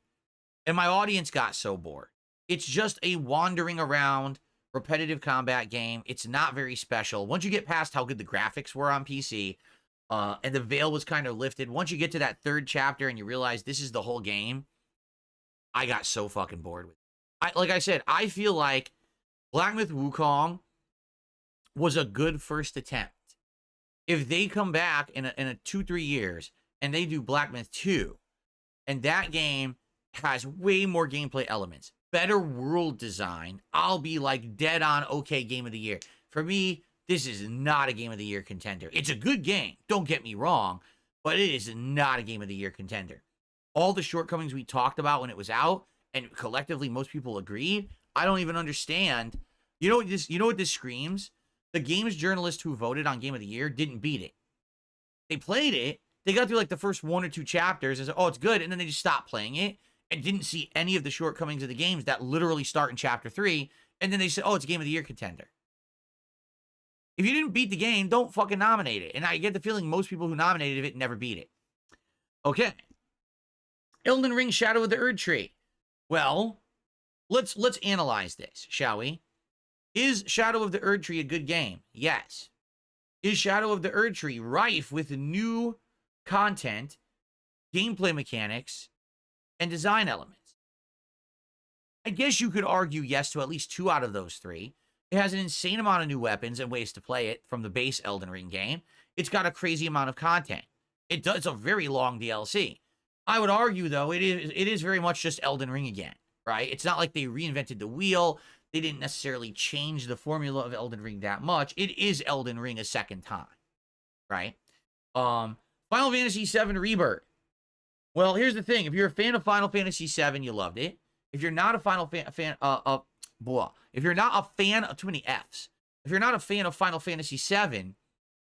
And my audience got so bored. It's just a wandering around repetitive combat game. It's not very special. Once you get past how good the graphics were on PC, and the veil was kind of lifted, once you get to that third chapter and you realize this is the whole game, I got so fucking bored with it. Like I said, I feel like Black Myth Wukong was a good first attempt. If they come back in a 2-3 years and they do Black Myth 2, and that game has way more gameplay elements, better world design, I'll be like dead on okay game of the year. For me, this is not a game of the year contender. It's a good game, don't get me wrong, but it is not a game of the year contender. All the shortcomings we talked about when it was out, and collectively most people agreed, I don't even understand. You know what this screams? The games journalist who voted on game of the year didn't beat it. They played it, they got through like the first 1 or 2 chapters and said, oh, it's good, and then they just stopped playing it and didn't see any of the shortcomings of the games that literally start in chapter 3, and then they said, oh, it's a game of the year contender. If you didn't beat the game, don't fucking nominate it. And I get the feeling most people who nominated it never beat it. Okay. Elden Ring Shadow of the Erdtree. Well, let's analyze this, shall we? Is Shadow of the Erdtree a good game? Yes. Is Shadow of the Erdtree rife with new content, gameplay mechanics, and design elements? I guess you could argue yes to at least 2 out of those 3. It has an insane amount of new weapons and ways to play it from the base Elden Ring game. It's got a crazy amount of content. It's a very long DLC. I would argue, though, it is very much just Elden Ring again, right? It's not like they reinvented the wheel. They didn't necessarily change the formula of Elden Ring that much. It is Elden Ring a second time, right? Final Fantasy VII Rebirth. Well, here's the thing. If you're a fan of Final Fantasy VII, you loved it. If you're not a if you're not a fan of too many Fs, if you're not a fan of Final Fantasy VII,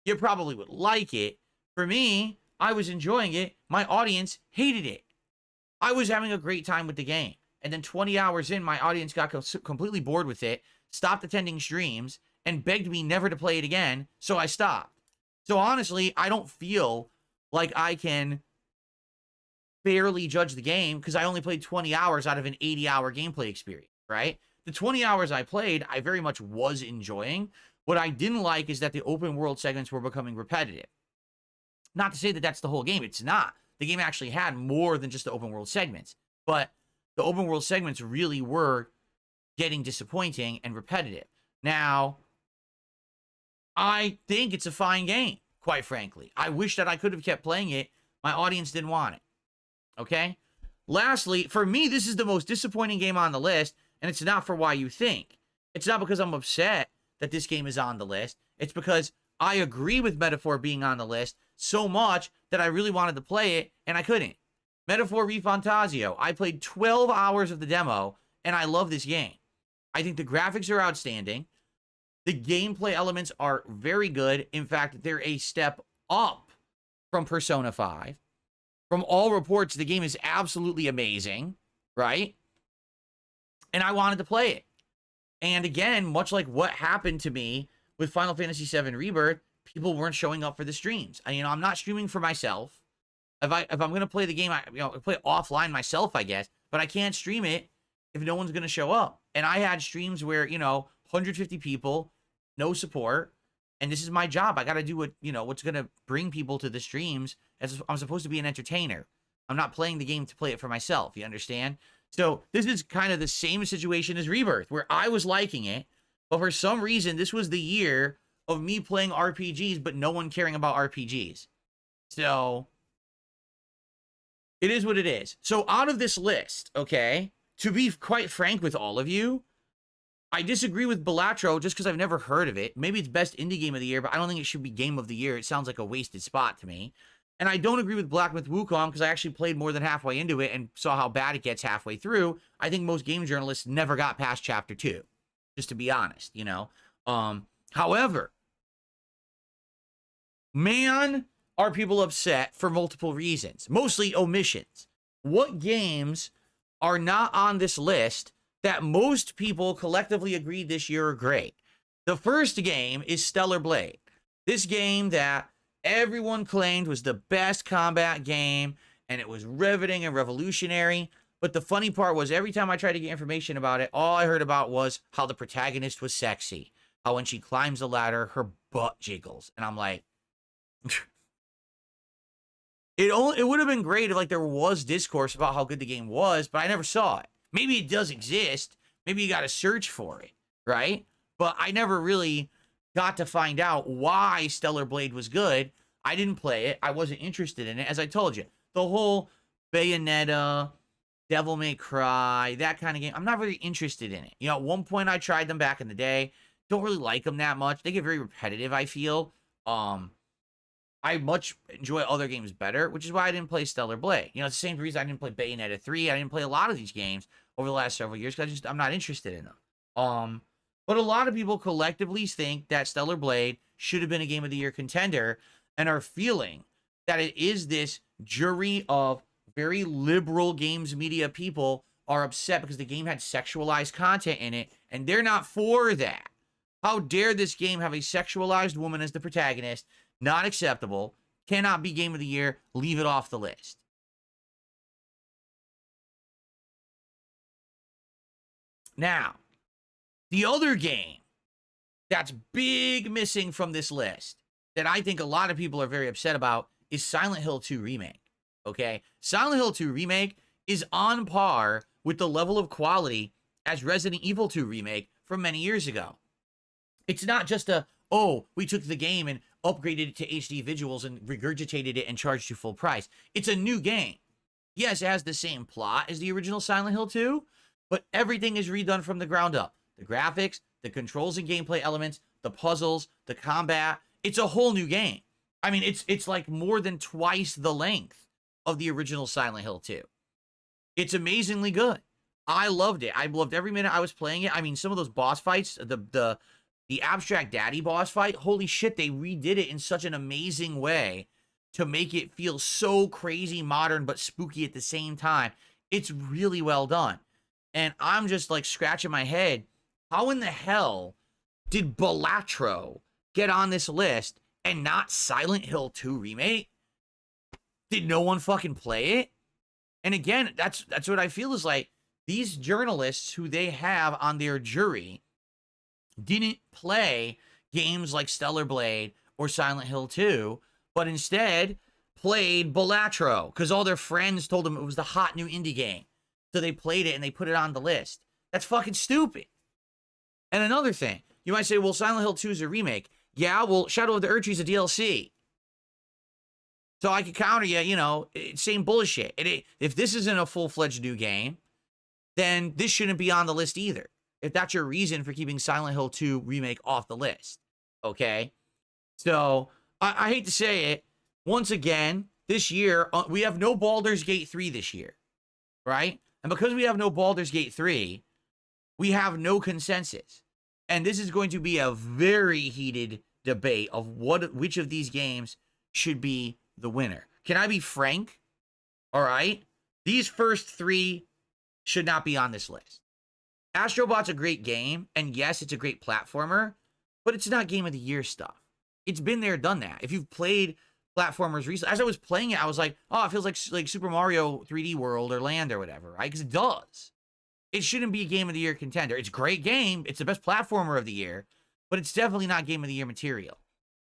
you probably would like it. For me, I was enjoying it. My audience hated it. I was having a great time with the game. And then 20 hours in, my audience got completely bored with it, stopped attending streams, and begged me never to play it again, so I stopped. So honestly, I don't feel like I can fairly judge the game because I only played 20 hours out of an 80-hour gameplay experience, right? The 20 hours I played, I very much was enjoying. What I didn't like is that the open world segments were becoming repetitive. Not to say that that's the whole game. It's not. The game actually had more than just the open world segments. But the open world segments really were getting disappointing and repetitive. Now, I think it's a fine game, quite frankly. I wish that I could have kept playing it. My audience didn't want it. Okay? Lastly, for me, this is the most disappointing game on the list, and it's not for why you think. It's not because I'm upset that this game is on the list. It's because I agree with Metaphor being on the list so much that I really wanted to play it, and I couldn't. Metaphor ReFantasio. I played 12 hours of the demo, and I love this game. I think the graphics are outstanding. The gameplay elements are very good. In fact, they're a step up from Persona 5. From all reports, the game is absolutely amazing, right? And I wanted to play it. And again, much like what happened to me with Final Fantasy VII Rebirth, people weren't showing up for the streams. And, I'm not streaming for myself. If I'm gonna play the game, I play it offline myself, I guess. But I can't stream it if no one's gonna show up. And I had streams where 150 people, no support, and this is my job. I got to do what's gonna bring people to the streams. As I'm supposed to be an entertainer. I'm not playing the game to play it for myself. You understand? So this is kind of the same situation as Rebirth, where I was liking it, but for some reason, this was the year of me playing RPGs, but no one caring about RPGs. So it is what it is. So out of this list, okay, to be quite frank with all of you, I disagree with Balatro just because I've never heard of it. Maybe it's best indie game of the year, but I don't think it should be game of the year. It sounds like a wasted spot to me. And I don't agree with Black Myth Wukong because I actually played more than halfway into it and saw how bad it gets halfway through. I think most game journalists never got past chapter 2, just to be honest, However, man, are people upset for multiple reasons, mostly omissions. What games are not on this list that most people collectively agreed this year are great? The first game is Stellar Blade. This game that everyone claimed was the best combat game, and it was riveting and revolutionary. But the funny part was every time I tried to get information about it, all I heard about was how the protagonist was sexy. How when she climbs the ladder, her butt jiggles. And I'm like, it would have been great if there was discourse about how good the game was, but I never saw it. Maybe it does exist. Maybe you got to search for it, right? But I never really got to find out why Stellar Blade was good. I didn't play it. I wasn't interested in it. As I told you, the whole Bayonetta, Devil May Cry, that kind of game, I'm not really interested in it. At one point I tried them back in the day. Don't really like them that much. They get very repetitive, I feel. I much enjoy other games better, which is why I didn't play Stellar Blade. It's the same reason I didn't play Bayonetta 3. I didn't play a lot of these games over the last several years because I'm not interested in them. But a lot of people collectively think that Stellar Blade should have been a Game of the Year contender and are feeling that it is this jury of very liberal games media people are upset because the game had sexualized content in it, and they're not for that. How dare this game have a sexualized woman as the protagonist? Not acceptable. Cannot be Game of the Year. Leave it off the list. Now, the other game that's big missing from this list that I think a lot of people are very upset about is Silent Hill 2 Remake. Okay? Silent Hill 2 Remake is on par with the level of quality as Resident Evil 2 Remake from many years ago. It's not just we took the game and upgraded it to HD visuals and regurgitated it and charged you full price. It's a new game. Yes, it has the same plot as the original Silent Hill 2, but everything is redone from the ground up. The graphics, the controls and gameplay elements, the puzzles, the combat. It's a whole new game. I mean, it's like more than twice the length of the original Silent Hill 2. It's amazingly good. I loved it. I loved every minute I was playing it. I mean, some of those boss fights, the Abstract Daddy boss fight, holy shit, they redid it in such an amazing way to make it feel so crazy modern but spooky at the same time. It's really well done. And I'm just scratching my head. How in the hell did Balatro get on this list and not Silent Hill 2 Remake? Did no one fucking play it? And again, that's what I feel is these journalists who they have on their jury didn't play games like Stellar Blade or Silent Hill 2, but instead played Balatro because all their friends told them it was the hot new indie game. So they played it and they put it on the list. That's fucking stupid. And another thing, you might say, well, Silent Hill 2 is a remake. Yeah, well, Shadow of the Erdtree is a DLC. So I could counter you, same bullshit. If this isn't a full-fledged new game, then this shouldn't be on the list either. If that's your reason for keeping Silent Hill 2 Remake off the list. Okay? So, I hate to say it. Once again, this year, we have no Baldur's Gate 3 this year. Right? And because we have no Baldur's Gate 3, we have no consensus. And this is going to be a very heated debate of which of these games should be the winner. Can I be frank? All right? These first three should not be on this list. Astrobot's a great game, and yes, it's a great platformer, but it's not Game of the Year stuff. It's been there, done that. If you've played platformers recently, as I was playing it, I was like, oh, it feels like Super Mario 3D World or Land or whatever, right? Because it does. It shouldn't be a Game of the Year contender. It's a great game. It's the best platformer of the year, but it's definitely not Game of the Year material.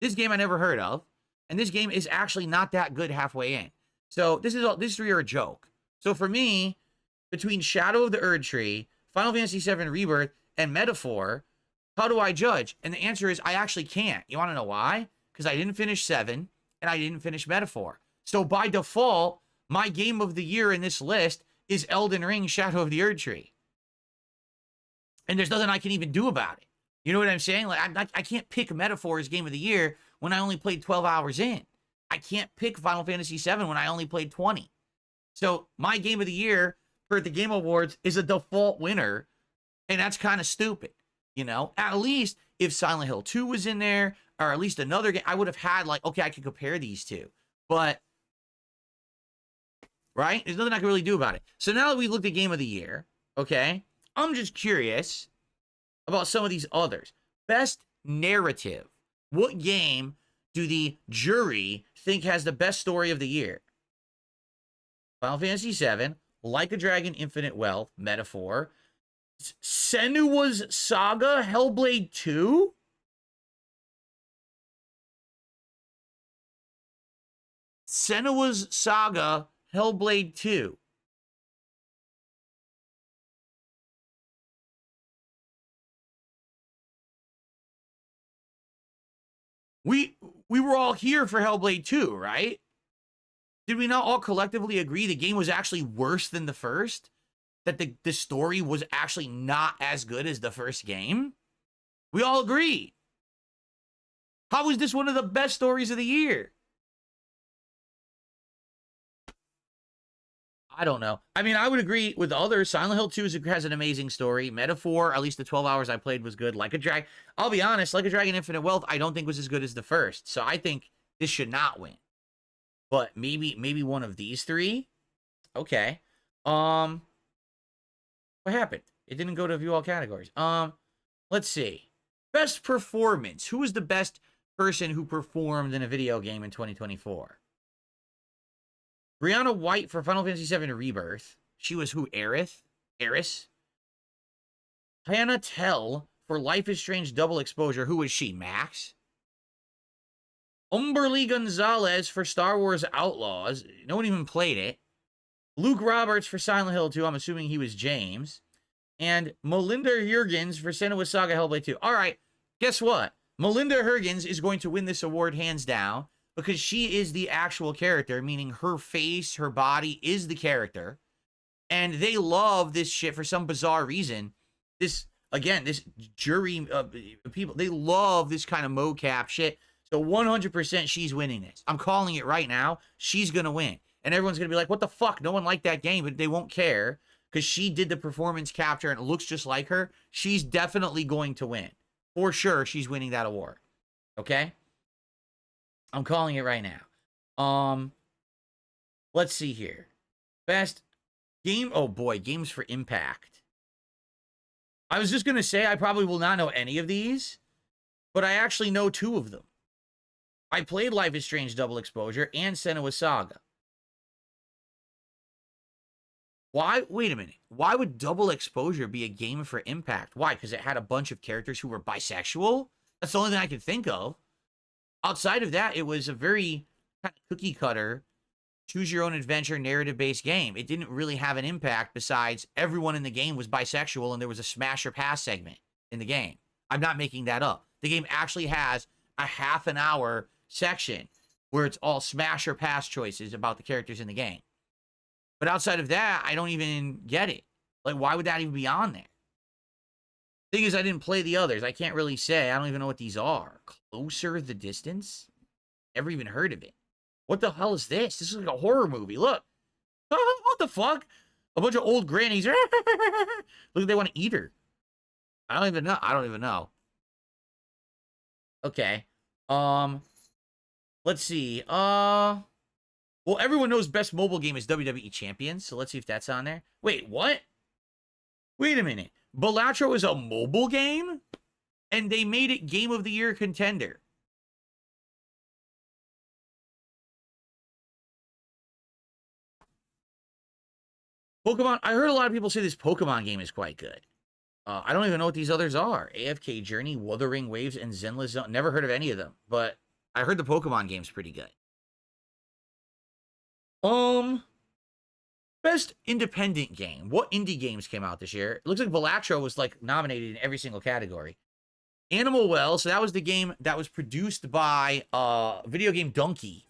This game I never heard of, and this game is actually not that good halfway in. So these three are a joke. So for me, between Shadow of the Erdtree, Final Fantasy VII Rebirth, and Metaphor, how do I judge? And the answer is I actually can't. You want to know why? Because I didn't finish 7, and I didn't finish Metaphor. So by default, my game of the year in this list is Elden Ring Shadow of the Erdtree. And there's nothing I can even do about it. You know what I'm saying? Like I can't pick Metaphor as game of the year when I only played 12 hours in. I can't pick Final Fantasy VII when I only played 20. So my game of the year for the Game Awards is a default winner, and that's kind of stupid. You know, at least if Silent Hill 2 was in there, or at least another game, I would have had like, okay, I could compare these two. But, right? There's nothing I can really do about it. So now that we've looked at Game of the Year, okay, I'm just curious about some of these others. Best narrative. What game do the jury think has the best story of the year? Final Fantasy VII, Like a Dragon, Infinite Wealth, Metaphor, Senua's Saga, Hellblade 2? Senua's Saga, Hellblade 2. We were all here for Hellblade 2, right? Did we not all collectively agree the game was actually worse than the first? That the story was actually not as good as the first game? We all agree. How is this one of the best stories of the year? I don't know. I mean, I would agree with others. Silent Hill 2 has an amazing story. Metaphor, at least the 12 hours I played, was good. Like a Dragon, I'll be honest, Like a Dragon Infinite Wealth, I don't think was as good as the first. So I think this should not win. But maybe one of these three? Okay. What happened? It didn't go to view all categories. Let's see. Best performance. Who was the best person who performed in a video game in 2024? Brianna White for Final Fantasy VII Rebirth. She was who? Aerith? Eris? Hannah Tell for Life is Strange Double Exposure. Who was she? Max? Umberly Gonzalez for Star Wars Outlaws. No one even played it. Luke Roberts for Silent Hill 2. I'm assuming he was James. And Melinda Jurgens for Senua's Saga Hellblade 2. All right, guess what? Melinda Jurgens is going to win this award hands down because she is the actual character, meaning her face, her body is the character. And they love this shit for some bizarre reason. This, again, this jury people, they love this kind of mocap shit. So 100% she's winning this. I'm calling it right now. She's going to win. And everyone's going to be like, what the fuck? No one liked that game, but they won't care because she did the performance capture and it looks just like her. She's definitely going to win. For sure, she's winning that award. Okay? I'm calling it right now. Let's see here. Best game. Oh boy, games for impact. I was just going to say I probably will not know any of these, but I actually know 2 of them. I played Life is Strange Double Exposure and Senua's Saga. Why? Wait a minute. Why would Double Exposure be a game for impact? Why? Because it had a bunch of characters who were bisexual? That's the only thing I can think of. Outside of that, it was a very kind of cookie cutter, choose your own adventure, narrative-based game. It didn't really have an impact besides everyone in the game was bisexual and there was a smash or pass segment in the game. I'm not making that up. The game actually has a half an hour section where it's all smash or pass choices about the characters in the game. But outside of that, I don't even get it. Like, why would that even be on there? Thing is, I didn't play the others. I can't really say. I don't even know what these are. Closer the Distance? Never even heard of it. What the hell is this? This is like a horror movie. Look. What the fuck? A bunch of old grannies. Look, they want to eat her. I don't even know. I don't even know. Okay. Let's see. Well, everyone knows best mobile game is WWE Champions, so let's see if that's on there. Wait, what? Wait a minute. Balatro is a mobile game, and they made it Game of the Year contender. Pokemon, I heard a lot of people say this Pokemon game is quite good. I don't even know what these others are. AFK Journey, Wuthering Waves, and Zenless Zone. Never heard of any of them, but I heard the Pokemon game's pretty good. Best independent game. What indie games came out this year? It looks like Balatro was like nominated in every single category. Animal Well, so that was the game that was produced by Video Game Donkey,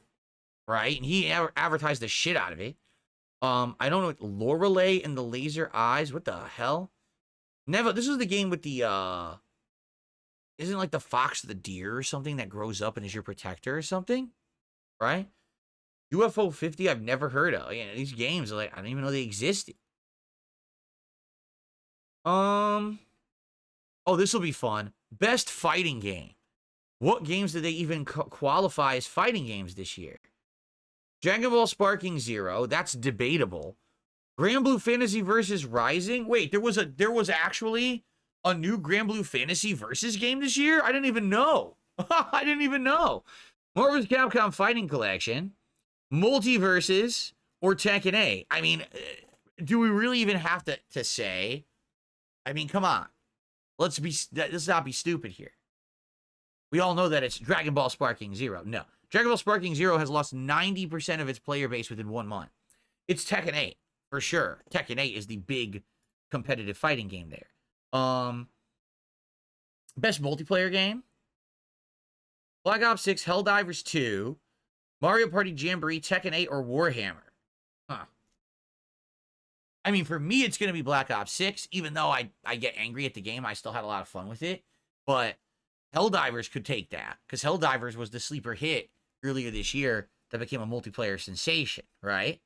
right? And he advertised the shit out of it. I don't know what Lorelei and the Laser Eyes. What the hell? Never. This is the game with the isn't like the fox or the deer or something that grows up and is your protector or something, right? UFO 50 I've never heard of. Yeah, these games are like I didn't even know they existed. Oh, this will be fun. Best fighting game. What games did they even qualify as fighting games this year? Dragon Ball Sparking Zero. That's debatable. Grand Blue Fantasy versus Rising. Wait, there was actually a new Grand Blue Fantasy versus game this year? I didn't even know. I didn't even know. Marvel's Capcom Fighting Collection, Multiverses, or Tekken 8. I mean, do we really even have to say? I mean, come on. Let's not be stupid here. We all know that it's Dragon Ball Sparking Zero. No. Dragon Ball Sparking Zero has lost 90% of its player base within 1 month. It's Tekken 8, for sure. Tekken 8 is the big competitive fighting game there. Best multiplayer game? Black Ops 6, Helldivers 2, Mario Party Jamboree, Tekken 8, or Warhammer. Huh. I mean, for me, it's going to be Black Ops 6. Even though I get angry at the game, I still had a lot of fun with it. But Helldivers could take that, because Helldivers was the sleeper hit earlier this year that became a multiplayer sensation, right?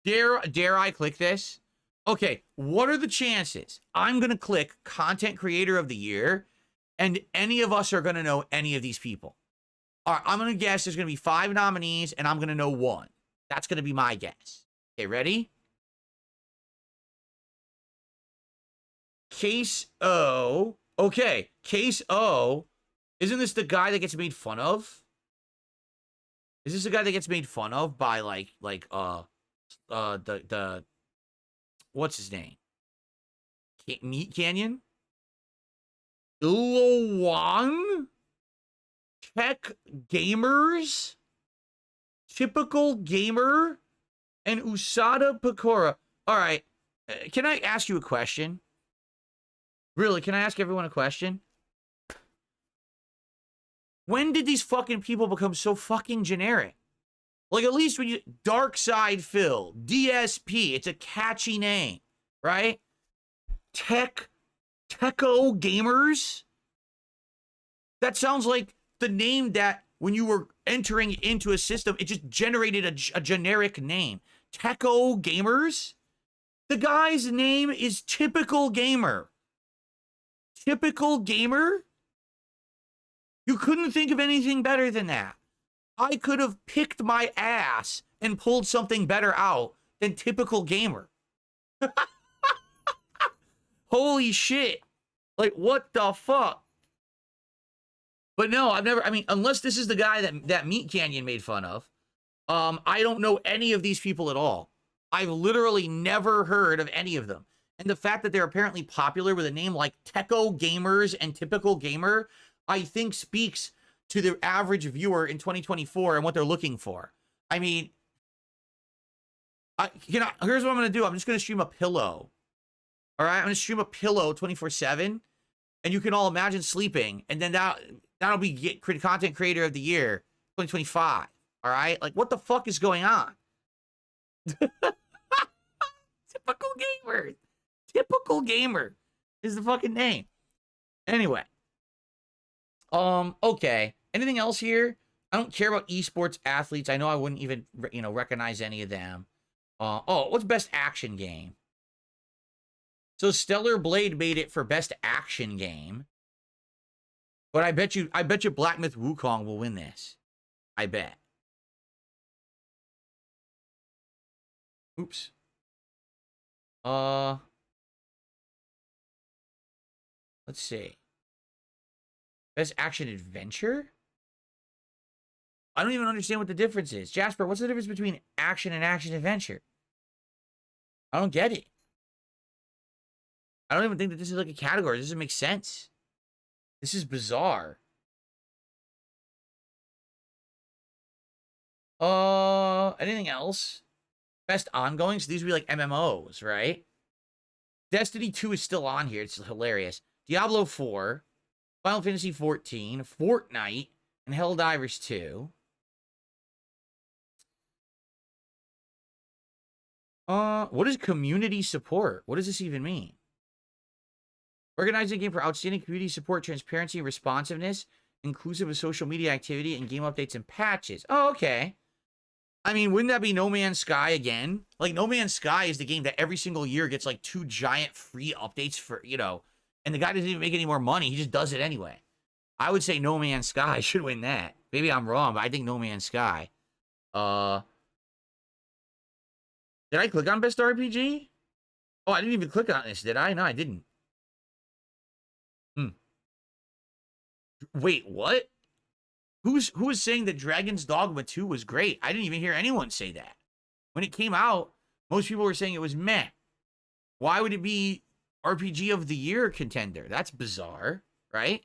Dare I click this? Okay, what are the chances I'm going to click Content Creator of the Year and any of us are going to know any of these people? All right, I'm going to guess there's going to be 5 nominees and I'm going to know 1. That's going to be my guess. Okay, ready? Case O. Okay, Case O. Isn't this the guy that gets made fun of? Is this the guy that gets made fun of by the what's his name? Meat Canyon? Ilowang? Tech Gamers? Typical Gamer? And Usada Pecora. All right, can I ask you a question? Really, can I ask everyone a question? When did these fucking people become so fucking generic? Like, at least when you... Dark Side Phil, DSP, it's a catchy name, right? Techo Gamers? That sounds like the name that, when you were entering into a system, it just generated a generic name. Techo Gamers? The guy's name is Typical Gamer. Typical Gamer? You couldn't think of anything better than that. I could have picked my ass and pulled something better out than Typical Gamer. Holy shit. Like, what the fuck? But no, I mean, unless this is the guy that Meat Canyon made fun of, I don't know any of these people at all. I've literally never heard of any of them. And the fact that they're apparently popular with a name like Techo Gamers and Typical Gamer, I think speaks to the average viewer in 2024 and what they're looking for. I mean, here's what I'm going to do. I'm just going to stream a pillow. All right? I'm going to stream a pillow 24/7, and you can all imagine sleeping, and then that'll be Content Creator of the Year 2025. All right? Like, what the fuck is going on? Typical Gamer. Typical Gamer is the fucking name. Anyway. Okay. Anything else here? I don't care about esports athletes. I know I wouldn't even, recognize any of them. What's best action game? So Stellar Blade made it for best action game. But I bet you Black Myth Wukong will win this. I bet. Oops. Uh, let's see. Best action adventure? I don't even understand what the difference is. Jasper, what's the difference between action and action adventure? I don't get it. I don't even think that this is like a category. This doesn't make sense. This is bizarre. Anything else? Best ongoing? So these would be like MMOs, right? Destiny 2 is still on here. It's hilarious. Diablo 4, Final Fantasy 14, Fortnite, and Helldivers 2. What is community support? What does this even mean? Organizing a game for outstanding community support, transparency, responsiveness, inclusive of social media activity, and game updates and patches. Oh, okay. I mean, wouldn't that be No Man's Sky again? Like, No Man's Sky is the game that every single year gets, like, 2 giant free updates for, you know, and the guy doesn't even make any more money. He just does it anyway. I would say No Man's Sky should win that. Maybe I'm wrong, but I think No Man's Sky. Did I click on Best RPG? Oh, I didn't even click on this, did I? No, I didn't. Wait, what? Who is saying that Dragon's Dogma 2 was great? I didn't even hear anyone say that. When it came out, most people were saying it was meh. Why would it be RPG of the Year contender? That's bizarre, right?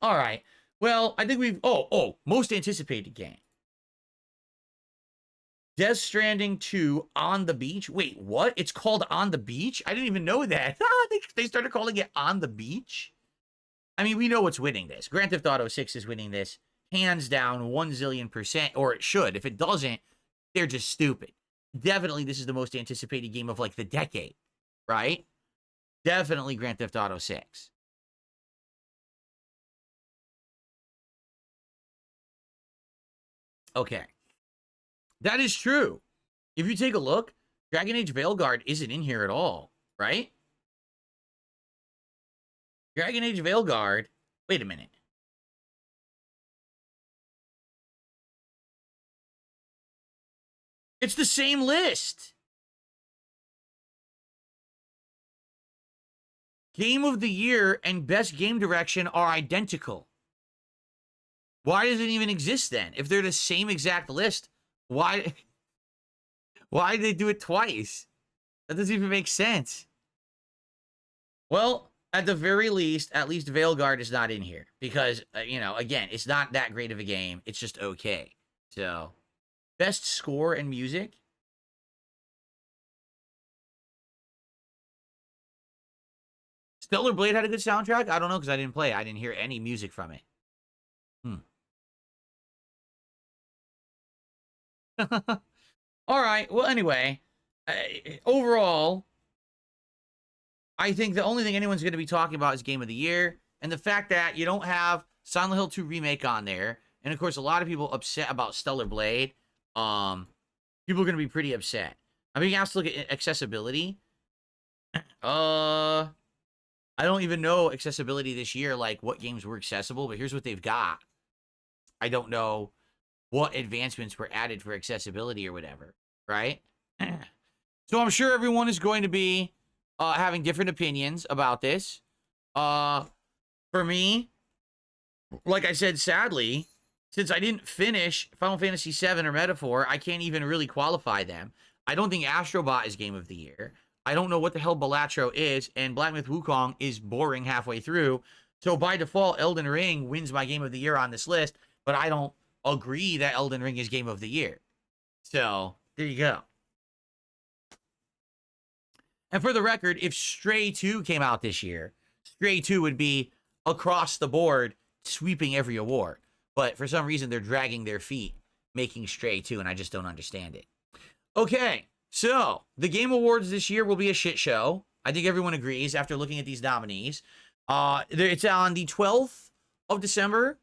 All right. Well, I think we've... most anticipated game. Death Stranding 2 On the Beach. Wait, what? It's called On the Beach? I didn't even know that. They started calling it On the Beach? I mean, we know what's winning this. Grand Theft Auto 6 is winning this. Hands down, 1 zillion%, or it should. If it doesn't, they're just stupid. Definitely, this is the most anticipated game of, like, the decade, right? Definitely Grand Theft Auto 6. Okay. That is true. If you take a look, Dragon Age Veilguard isn't in here at all, right? Dragon Age Veilguard. Wait a minute. It's the same list. Game of the Year and Best Game Direction are identical. Why does it even exist then? If they're the same exact list, why did they do it twice? That doesn't even make sense. Well, at the very least, at least Veilguard is not in here. Because, you know, again, it's not that great of a game. It's just okay. So, best score and music. Stellar Blade had a good soundtrack? I don't know because I didn't play it. I didn't hear any music from it. All right. Well, anyway, overall, I think the only thing anyone's going to be talking about is Game of the Year. And the fact that you don't have Silent Hill 2 Remake on there. And, of course, a lot of people upset about Stellar Blade. People are going to be pretty upset. I'm being asked to look at accessibility. I don't even know accessibility this year, like what games were accessible. But here's what they've got. I don't know what advancements were added for accessibility or whatever, right? So I'm sure everyone is going to be having different opinions about this. For me, like I said, sadly, since I didn't finish Final Fantasy VII or Metaphor, I can't even really qualify them. I don't think Astrobot is Game of the Year. I don't know what the hell Balatro is, and Black Myth Wukong is boring halfway through. So by default, Elden Ring wins my Game of the Year on this list, but I don't agree that Elden Ring is Game of the Year. So, there you go. And for the record, if Stray 2 came out this year, Stray 2 would be across the board sweeping every award. But for some reason, they're dragging their feet making Stray 2, and I just don't understand it. Okay, so the Game Awards this year will be a shit show. I think everyone agrees after looking at these nominees. It's on the 12th of December.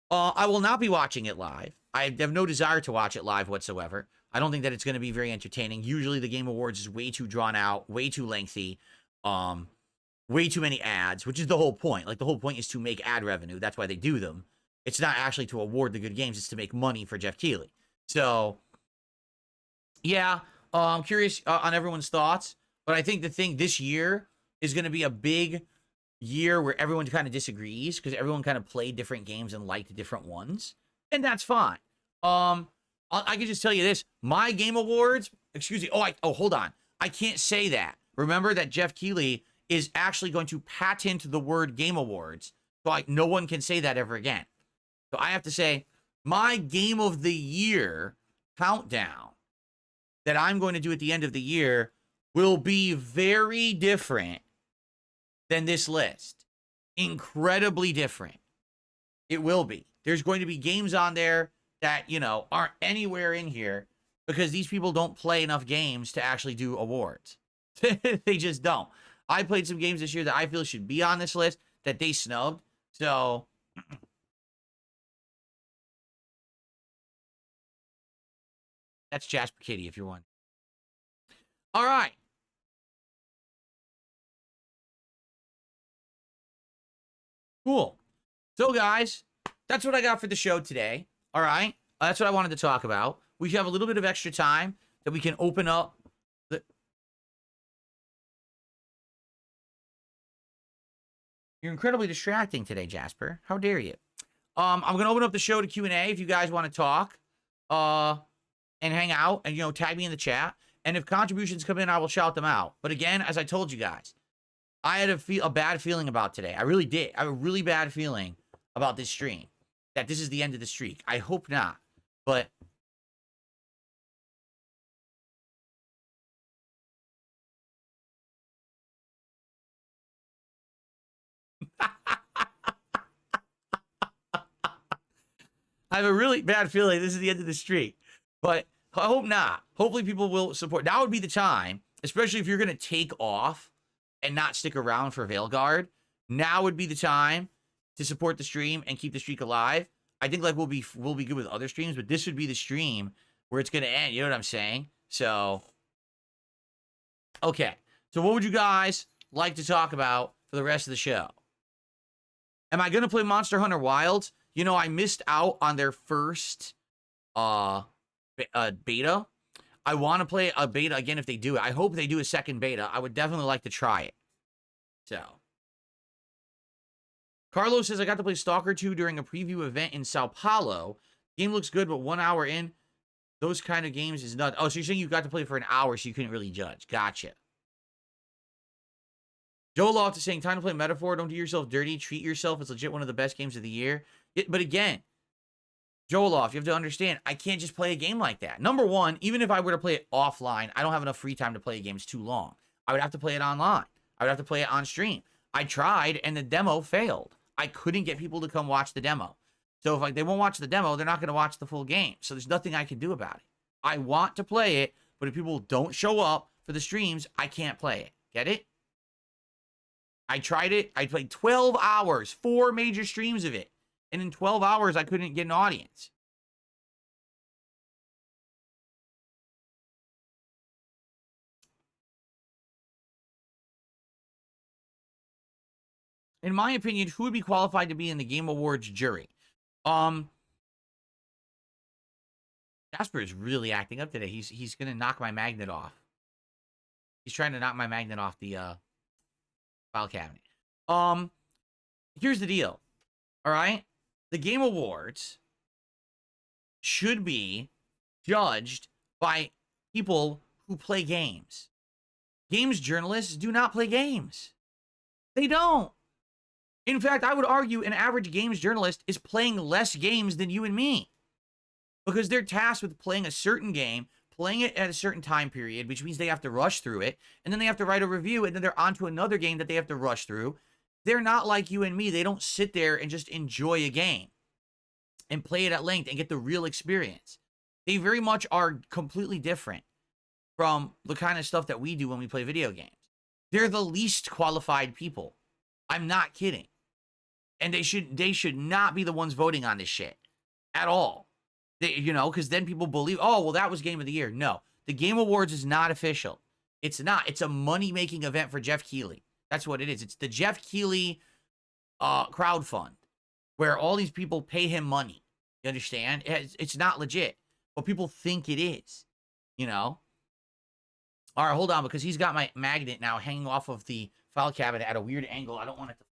I will not be watching it live. I have no desire to watch it live whatsoever. I don't think that it's going to be very entertaining. Usually the Game Awards is way too drawn out, way too lengthy, way too many ads, which is the whole point. Like, the whole point is to make ad revenue. That's why they do them. It's not actually to award the good games. It's to make money for Jeff Keighley. So, yeah, I'm curious on everyone's thoughts, but I think the thing this year is going to be a big year where everyone kind of disagrees because everyone kind of played different games and liked different ones, and that's fine. I can just tell you this: my Game Awards. Excuse me. Hold on. I can't say that. Remember that Jeff Keighley is actually going to patent the word Game Awards, so no one can say that ever again. So I have to say my Game of the Year countdown that I'm going to do at the end of the year will be very different than this list. Incredibly different. It will be. There's going to be games on there that, aren't anywhere in here because these people don't play enough games to actually do awards. They just don't. I played some games this year that I feel should be on this list that they snubbed. So that's Jasper Kitty if you're wondering. All right. Cool. So, guys, that's what I got for the show today. All right. That's what I wanted to talk about. We have a little bit of extra time that we can open up. You're incredibly distracting today, Jasper. How dare you? I'm going to open up the show to Q&A if you guys want to talk and hang out and, tag me in the chat. And if contributions come in, I will shout them out. But again, as I told you guys, I had a bad feeling about today. I really did. I have a really bad feeling about this stream. That this is the end of the streak. I hope not. But I have a really bad feeling this is the end of the streak. But I hope not. Hopefully people will support. Now would be the time, especially if you're going to take off and not stick around for Veilguard. Now would be the time to support the stream and keep the streak alive. I think we'll be good with other streams, but this would be the stream where it's going to end. You know what I'm saying? So, okay. So what would you guys like to talk about for the rest of the show? Am I going to play Monster Hunter Wilds? I missed out on their first beta. I want to play a beta again if they do it. I hope they do a second beta. I would definitely like to try it. So, Carlos says, I got to play Stalker 2 during a preview event in Sao Paulo. Game looks good, but 1 hour in, those kind of games is nuts. Oh, so you're saying you got to play for an hour so you couldn't really judge. Gotcha. Joe Loft is saying, time to play Metaphor. Don't do yourself dirty. Treat yourself. It's legit one of the best games of the year. But again, Joe Loft, you have to understand, I can't just play a game like that. Number one, even if I were to play it offline, I don't have enough free time to play a game. It's too long. I would have to play it online. I would have to play it on stream. I tried, and the demo failed. I couldn't get people to come watch the demo. So if they won't watch the demo, they're not going to watch the full game. So there's nothing I can do about it. I want to play it, but if people don't show up for the streams, I can't play it. Get it? I tried it. I played 12 hours, 4 major streams of it. And in 12 hours, I couldn't get an audience. In my opinion, who would be qualified to be in the Game Awards jury? Jasper is really acting up today. He's going to knock my magnet off. He's trying to knock my magnet off the file cabinet. Here's the deal. All right? The Game Awards should be judged by people who play games. Games journalists do not play games. They don't. In fact, I would argue an average games journalist is playing less games than you and me. Because they're tasked with playing a certain game, playing it at a certain time period, which means they have to rush through it, and then they have to write a review, and then they're on to another game that they have to rush through. They're not like you and me. They don't sit there and just enjoy a game and play it at length and get the real experience. They very much are completely different from the kind of stuff that we do when we play video games. They're the least qualified people. I'm not kidding. And they should not be the ones voting on this shit at all. Because then people believe, oh, well, that was Game of the Year. No, the Game Awards is not official. It's not. It's a money-making event for Jeff Keighley. That's what it is. It's the Jeff Keighley crowd fund, where all these people pay him money. You understand? It's not legit, but people think it is. All right, hold on, because he's got my magnet now hanging off of the file cabinet at a weird angle. I don't want it to.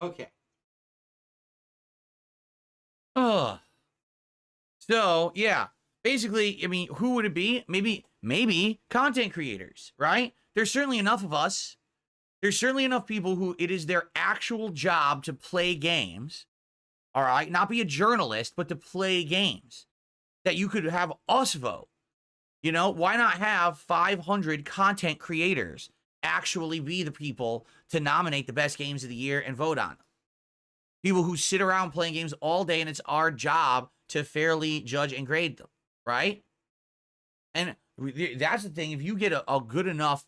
Okay. Ugh. So, yeah. Basically, I mean, who would it be? Maybe content creators, right? There's certainly enough of us. There's certainly enough people who it is their actual job to play games, all right? Not be a journalist, but to play games. That you could have us vote. You know, why not have 500 content creators actually be the people to nominate the best games of the year and vote on them? People who sit around playing games all day, and it's our job to fairly judge and grade them, right? And that's the thing. If you get a good enough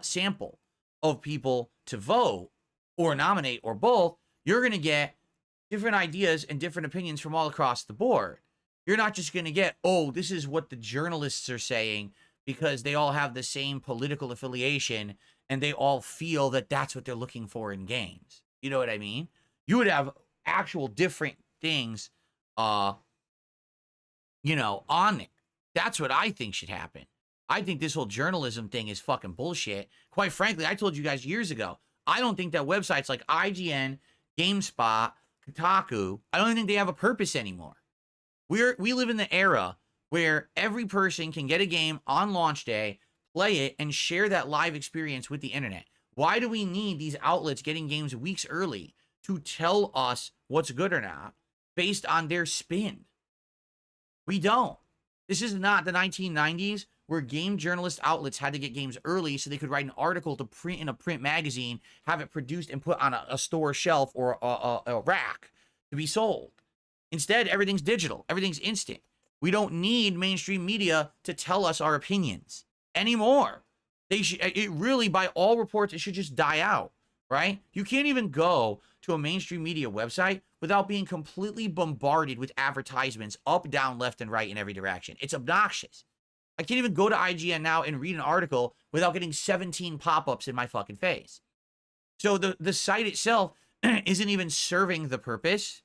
sample of people to vote or nominate or both, you're going to get different ideas and different opinions from all across the board. You're not just going to get, oh, this is what the journalists are saying because they all have the same political affiliation and they all feel that that's what they're looking for in games. You know what I mean? You would have actual different things, on there. That's what I think should happen. I think this whole journalism thing is fucking bullshit. Quite frankly, I told you guys years ago, I don't think that websites like IGN, GameSpot, Kotaku, I don't think they have a purpose anymore. We live in the era where every person can get a game on launch day, play it, and share that live experience with the internet. Why do we need these outlets getting games weeks early to tell us what's good or not based on their spin? We don't. This is not the 1990s where game journalist outlets had to get games early so they could write an article to print in a print magazine, have it produced and put on a store shelf or a rack to be sold. Instead, everything's digital. Everything's instant. We don't need mainstream media to tell us our opinions anymore. It really, by all reports, it should just die out, right? You can't even go to a mainstream media website without being completely bombarded with advertisements up, down, left, and right in every direction. It's obnoxious. I can't even go to IGN now and read an article without getting 17 pop-ups in my fucking face. So the site itself isn't even serving the purpose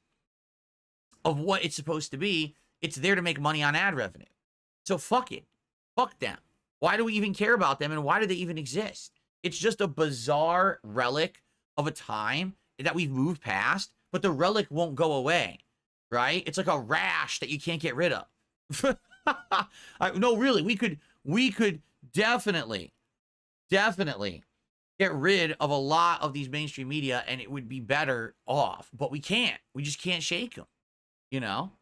of what it's supposed to be. It's there to make money on ad revenue. So fuck it. Fuck them. Why do we even care about them, and why do they even exist? It's just a bizarre relic of a time that we've moved past, but the relic won't go away, right? It's like a rash that you can't get rid of. No, really, we could definitely get rid of a lot of these mainstream media, and it would be better off, but we can't. We just can't shake them, you know?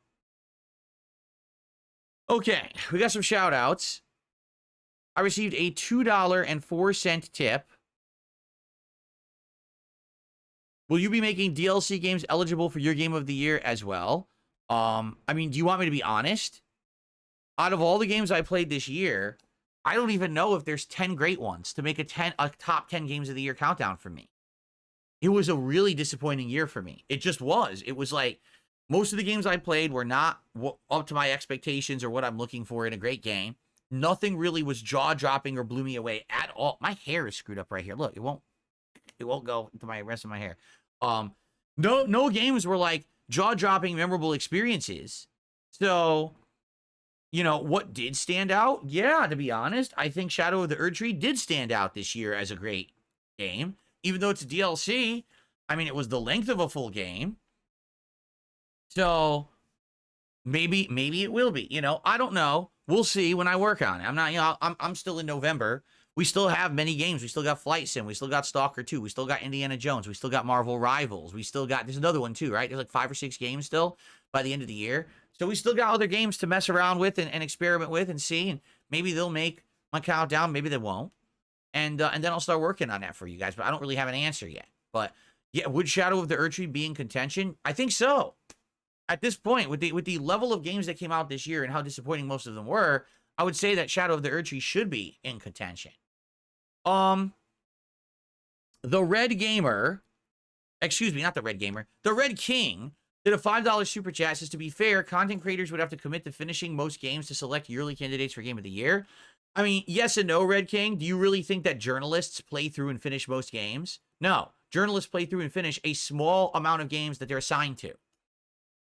Okay, we got some shout outs. I received a $2.04 tip. Will you be making DLC games eligible for your game of the year as well? I mean, do you want me to be honest? Out of all the games I played this year, I don't even know if there's 10 great ones to make a top 10 games of the year countdown for me. It was a really disappointing year for me. It just was. It was like most of the games I played were not up to my expectations or what I'm looking for in a great game. Nothing really was jaw-dropping or blew me away at all. My hair is screwed up right here. Look, it won't go into my rest of my hair. No games were like jaw-dropping, memorable experiences. So, what did stand out? Yeah, to be honest, I think Shadow of the Erdtree did stand out this year as a great game. Even though it's a DLC, I mean, it was the length of a full game. So, maybe it will be. I don't know. We'll see when I work on it. I'm not, I'm still in November. We still have many games. We still got Flight Sim. We still got Stalker 2. We still got Indiana Jones. We still got Marvel Rivals. We still got, there's another one too, right? There's like 5 or 6 games still by the end of the year. So we still got other games to mess around with and experiment with and see. And maybe they'll make my countdown. Maybe they won't. And then I'll start working on that for you guys. But I don't really have an answer yet. But yeah, would Shadow of the Erdtree be in contention? I think so. At this point, with the level of games that came out this year and how disappointing most of them were, I would say that Shadow of the Erdtree should be in contention. The Red Gamer, excuse me, not the Red Gamer, the Red King did a $5 super chat. Says, to be fair, content creators would have to commit to finishing most games to select yearly candidates for Game of the Year. I mean, yes and no, Red King. Do you really think that journalists play through and finish most games? No. Journalists play through and finish a small amount of games that they're assigned to.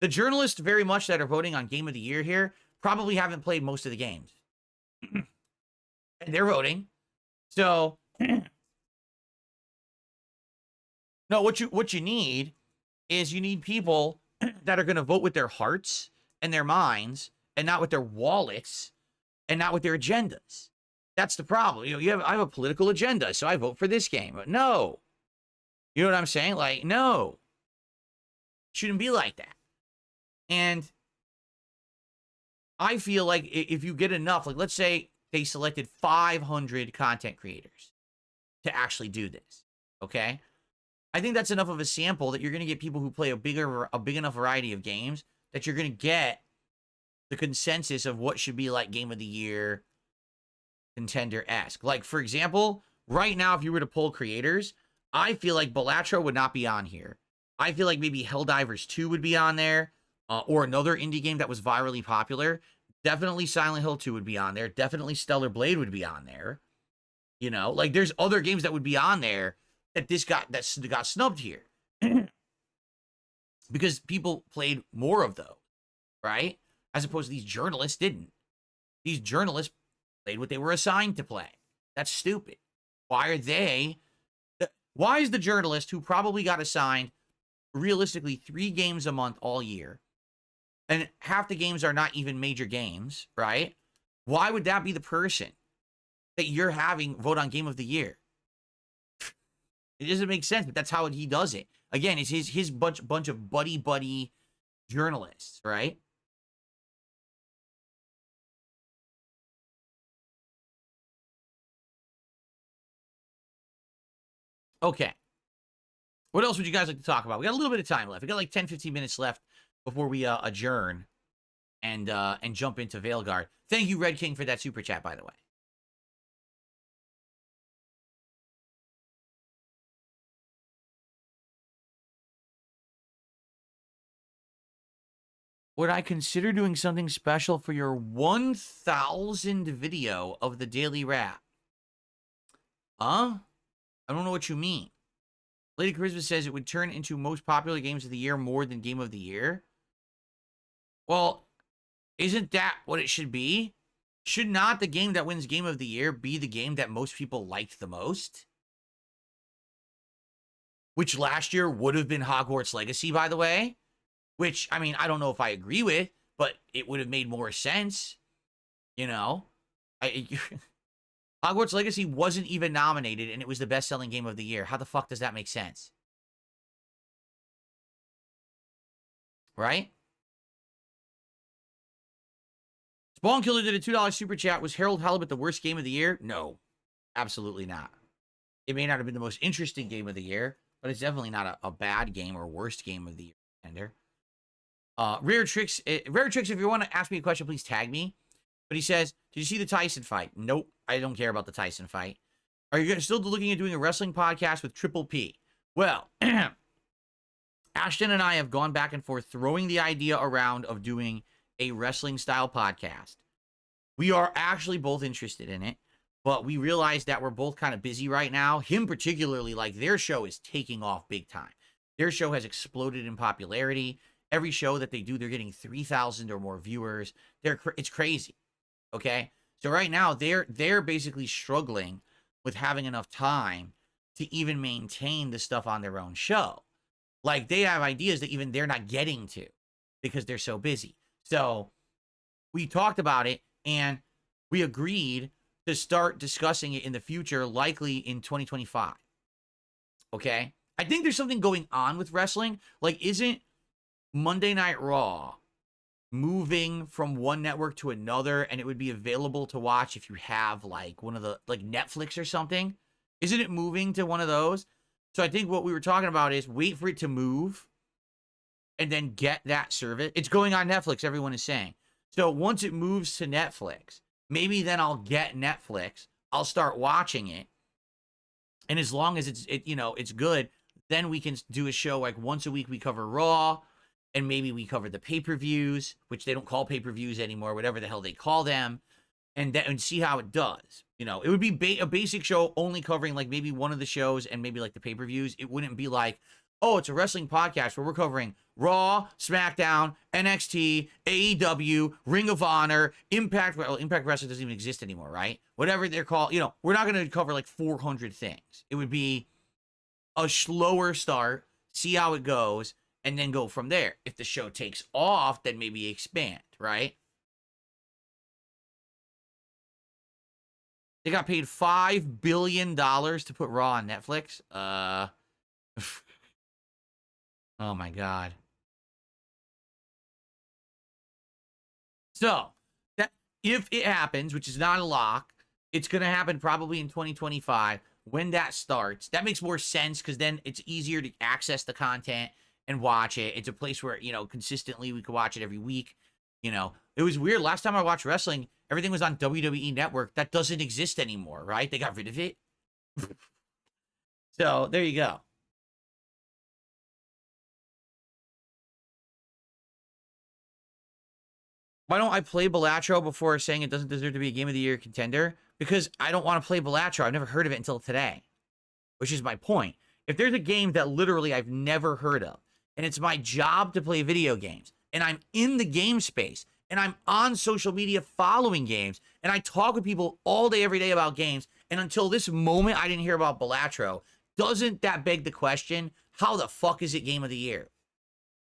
The journalists very much that are voting on Game of the Year here probably haven't played most of the games. And they're voting. So, no, what you need is you need people that are going to vote with their hearts and their minds and not with their wallets and not with their agendas. That's the problem. I have a political agenda, so I vote for this game. But no. You know what I'm saying? Like, no. Shouldn't be like that. And I feel like if you get enough, like let's say they selected 500 content creators to actually do this, okay? I think that's enough of a sample that you're going to get people who play a big enough variety of games that you're going to get the consensus of what should be like Game of the Year contender-esque. Like, for example, right now, if you were to poll creators, I feel like Balatro would not be on here. I feel like maybe Helldivers 2 would be on there, or another indie game that was virally popular. Definitely Silent Hill 2 would be on there. Definitely Stellar Blade would be on there. You know, like there's other games that would be on there that got snubbed here. Because people played more of those, right? As opposed to these journalists didn't. These journalists played what they were assigned to play. That's stupid. Why is the journalist who probably got assigned realistically 3 games a month all year, and half the games are not even major games, right? Why would that be the person that you're having vote on Game of the Year? It doesn't make sense, but that's how he does it. Again, it's his bunch of buddy journalists, right? Okay. What else would you guys like to talk about? We got a little bit of time left. We got like 10, 15 minutes left before we adjourn and jump into Veilguard. Thank you, Red King, for that super chat, by the way. Would I consider doing something special for your 1,000 video of the daily wrap? Huh? I don't know what you mean. Lady Charisma says it would turn into most popular games of the year more than Game of the Year. Well, isn't that what it should be? Should not the game that wins Game of the Year be the game that most people liked the most? Which last year would have been Hogwarts Legacy, by the way. Which, I mean, I don't know if I agree with, but it would have made more sense. You know? Hogwarts Legacy wasn't even nominated, and it was the best-selling game of the year. How the fuck does that make sense? Right? Spawn Killer did a $2 super chat. Was Harold Halibut the worst game of the year? No. Absolutely not. It may not have been the most interesting game of the year, but it's definitely not a bad game or worst game of the year contender. Rare Tricks, if you want to ask me a question, please tag me. But he says, did you see the Tyson fight? Nope, I don't care about the Tyson fight. Are you still looking at doing a wrestling podcast with Triple P? Well, Ashton and I have gone back and forth throwing the idea around of doing a wrestling style podcast. We are actually both interested in it, but we realize that we're both kind of busy right now. Him particularly, like their show is taking off big time. Their show has exploded in popularity. Every show that they do, they're getting 3,000 or more viewers. It's crazy. Okay? So right now, they're basically struggling with having enough time to even maintain the stuff on their own show. Like, they have ideas that even they're not getting to because they're so busy. So we talked about it, and we agreed to start discussing it in the future, likely in 2025. Okay? I think there's something going on with wrestling. Like, isn't Monday Night Raw moving from one network to another, and it would be available to watch if you have like one of the like Netflix or something? Isn't it moving to one of those? So I think what we were talking about is wait for it to move and then get that service. It's going on Netflix, everyone is saying. So once it moves to Netflix, maybe then I'll get Netflix. I'll start watching it. And as long as it's good, then we can do a show like once a week we cover Raw. And maybe we cover the pay-per-views, which they don't call pay-per-views anymore, whatever the hell they call them. and see how it does. You know, it would be a basic show only covering like maybe one of the shows and maybe like the pay-per-views. It wouldn't be like, oh, it's a wrestling podcast where we're covering Raw, SmackDown, NXT, AEW, Ring of Honor, Impact. Well, Impact Wrestling doesn't even exist anymore, right? Whatever they're called. You know, we're not going to cover like 400 things. It would be a slower start, see how it goes, and then go from there. If the show takes off, then maybe expand, right? They got paid $5 billion to put Raw on Netflix. Oh my God. So, that if it happens, which is not a lock, it's going to happen probably in 2025. When that starts, that makes more sense because then it's easier to access the content and watch it. It's a place where, you know, consistently we could watch it every week. You know, it was weird. Last time I watched wrestling, everything was on WWE Network. That doesn't exist anymore, right? They got rid of it. So there you go. Why don't I play Balatro before saying it doesn't deserve to be a Game of the Year contender? Because I don't want to play Balatro. I've never heard of it until today, which is my point. If there's a game that literally I've never heard of, and it's my job to play video games, and I'm in the game space, and I'm on social media following games, and I talk with people all day, every day about games, and until this moment I didn't hear about Balatro, doesn't that beg the question, how the fuck is it Game of the Year?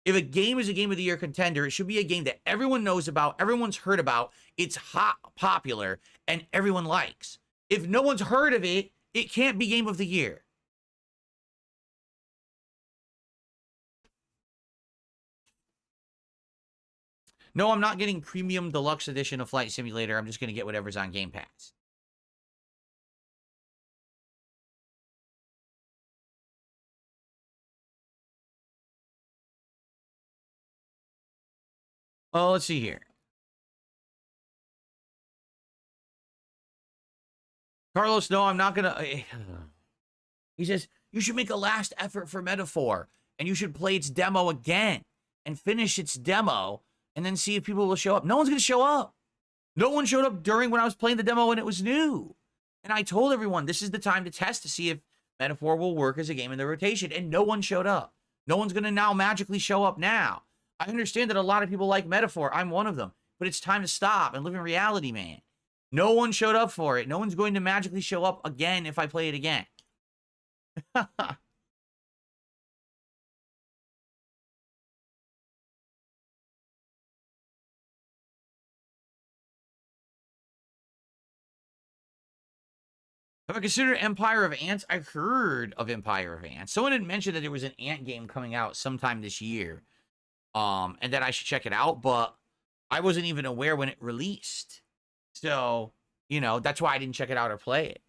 If a game is a Game of the Year contender, it should be a game that everyone knows about, everyone's heard about, it's hot, popular, and everyone likes. If no one's heard of it, it can't be Game of the Year. No, I'm not getting Premium Deluxe Edition of Flight Simulator. I'm just going to get whatever's on Game Pass. Oh, let's see here. Carlos, no, I'm not going to... He says, you should make a last effort for Metaphor, and you should play its demo again, and finish its demo, and then see if people will show up. No one's going to show up. No one showed up during when I was playing the demo and it was new. And I told everyone, this is the time to test to see if Metaphor will work as a game in the rotation, and no one showed up. No one's going to now magically show up now. I understand that a lot of people like Metaphor. I'm one of them. But it's time to stop and live in reality, man. No one showed up for it. No one's going to magically show up again if I play it again. Have I considered Empire of Ants? I've heard of Empire of Ants. Someone had mentioned that there was an ant game coming out sometime this year. And that I should check it out, but I wasn't even aware when it released. So, you know, that's why I didn't check it out or play it.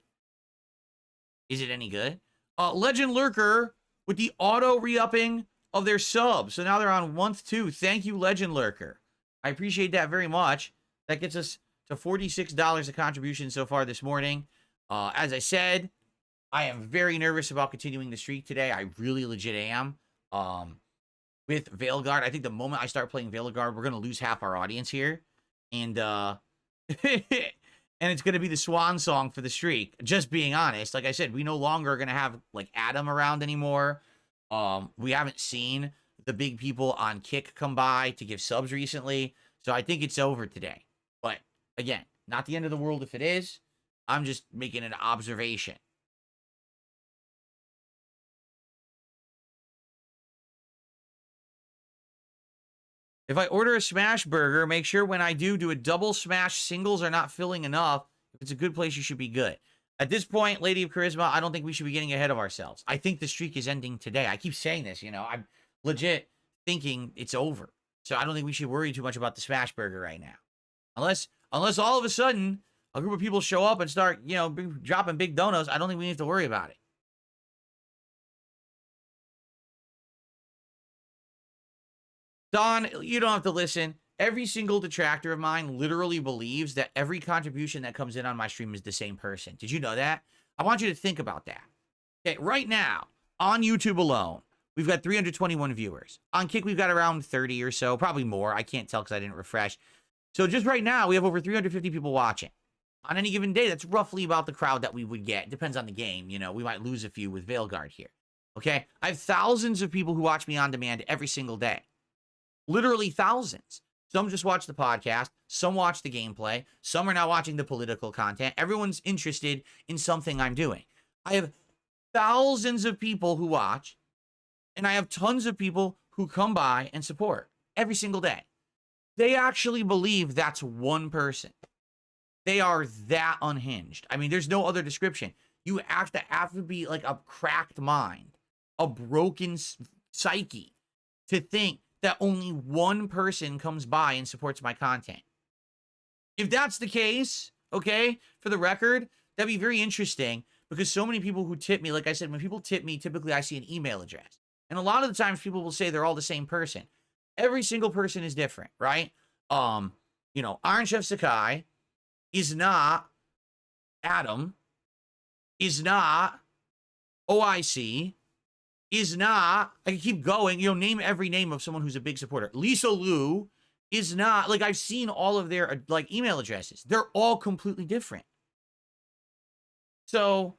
Is it any good? Legend Lurker with the auto re-upping of their sub. So now they're on month 2. Thank you, Legend Lurker. I appreciate that very much. That gets us to $46 of contribution so far this morning. As I said, I am very nervous about continuing the streak today. I really legit am. With Veilguard, I think the moment I start playing Veilguard, we're going to lose half our audience here. And, and it's going to be the swan song for the streak. Just being honest. Like I said, we no longer are going to have, like, Adam around anymore. We haven't seen the big people on Kick come by to give subs recently. So I think it's over today. But, again, not the end of the world if it is. I'm just making an observation. If I order a smash burger, make sure when I do a double smash. Singles are not filling enough. If it's a good place, you should be good. At this point, Lady of Charisma, I don't think we should be getting ahead of ourselves. I think the streak is ending today. I keep saying this, you know. I'm legit thinking it's over. So I don't think we should worry too much about the smash burger right now. Unless all of a sudden a group of people show up and start, you know, dropping big donuts, I don't think we need to worry about it. Don, you don't have to listen. Every single detractor of mine literally believes that every contribution that comes in on my stream is the same person. Did you know that? I want you to think about that. Okay, right now, on YouTube alone, we've got 321 viewers. On Kick, we've got around 30 or so, probably more. I can't tell because I didn't refresh. So just right now, we have over 350 people watching. on any given day, that's roughly about the crowd that we would get. It depends on the game. You know, we might lose a few with Veilguard here. Okay. I have thousands of people who watch me on demand every single day. Literally thousands. Some just watch the podcast. Some watch the gameplay. Some are now watching the political content. Everyone's interested in something I'm doing. I have thousands of people who watch, and I have tons of people who come by and support every single day. They actually believe that's one person. They are that unhinged. I mean, there's no other description. You have to be like a cracked mind, a broken psyche to think that only one person comes by and supports my content. If that's the case, okay, for the record, that'd be very interesting because so many people who tip me, like I said, when people tip me, typically I see an email address. And a lot of the times people will say they're all the same person. Every single person is different, right? You know, Iron Chef Sakai is not Adam, is not OIC, is not, I can keep going, you know, name every name of someone who's a big supporter. Lisa Liu is not, like I've seen all of their like email addresses. They're all completely different. So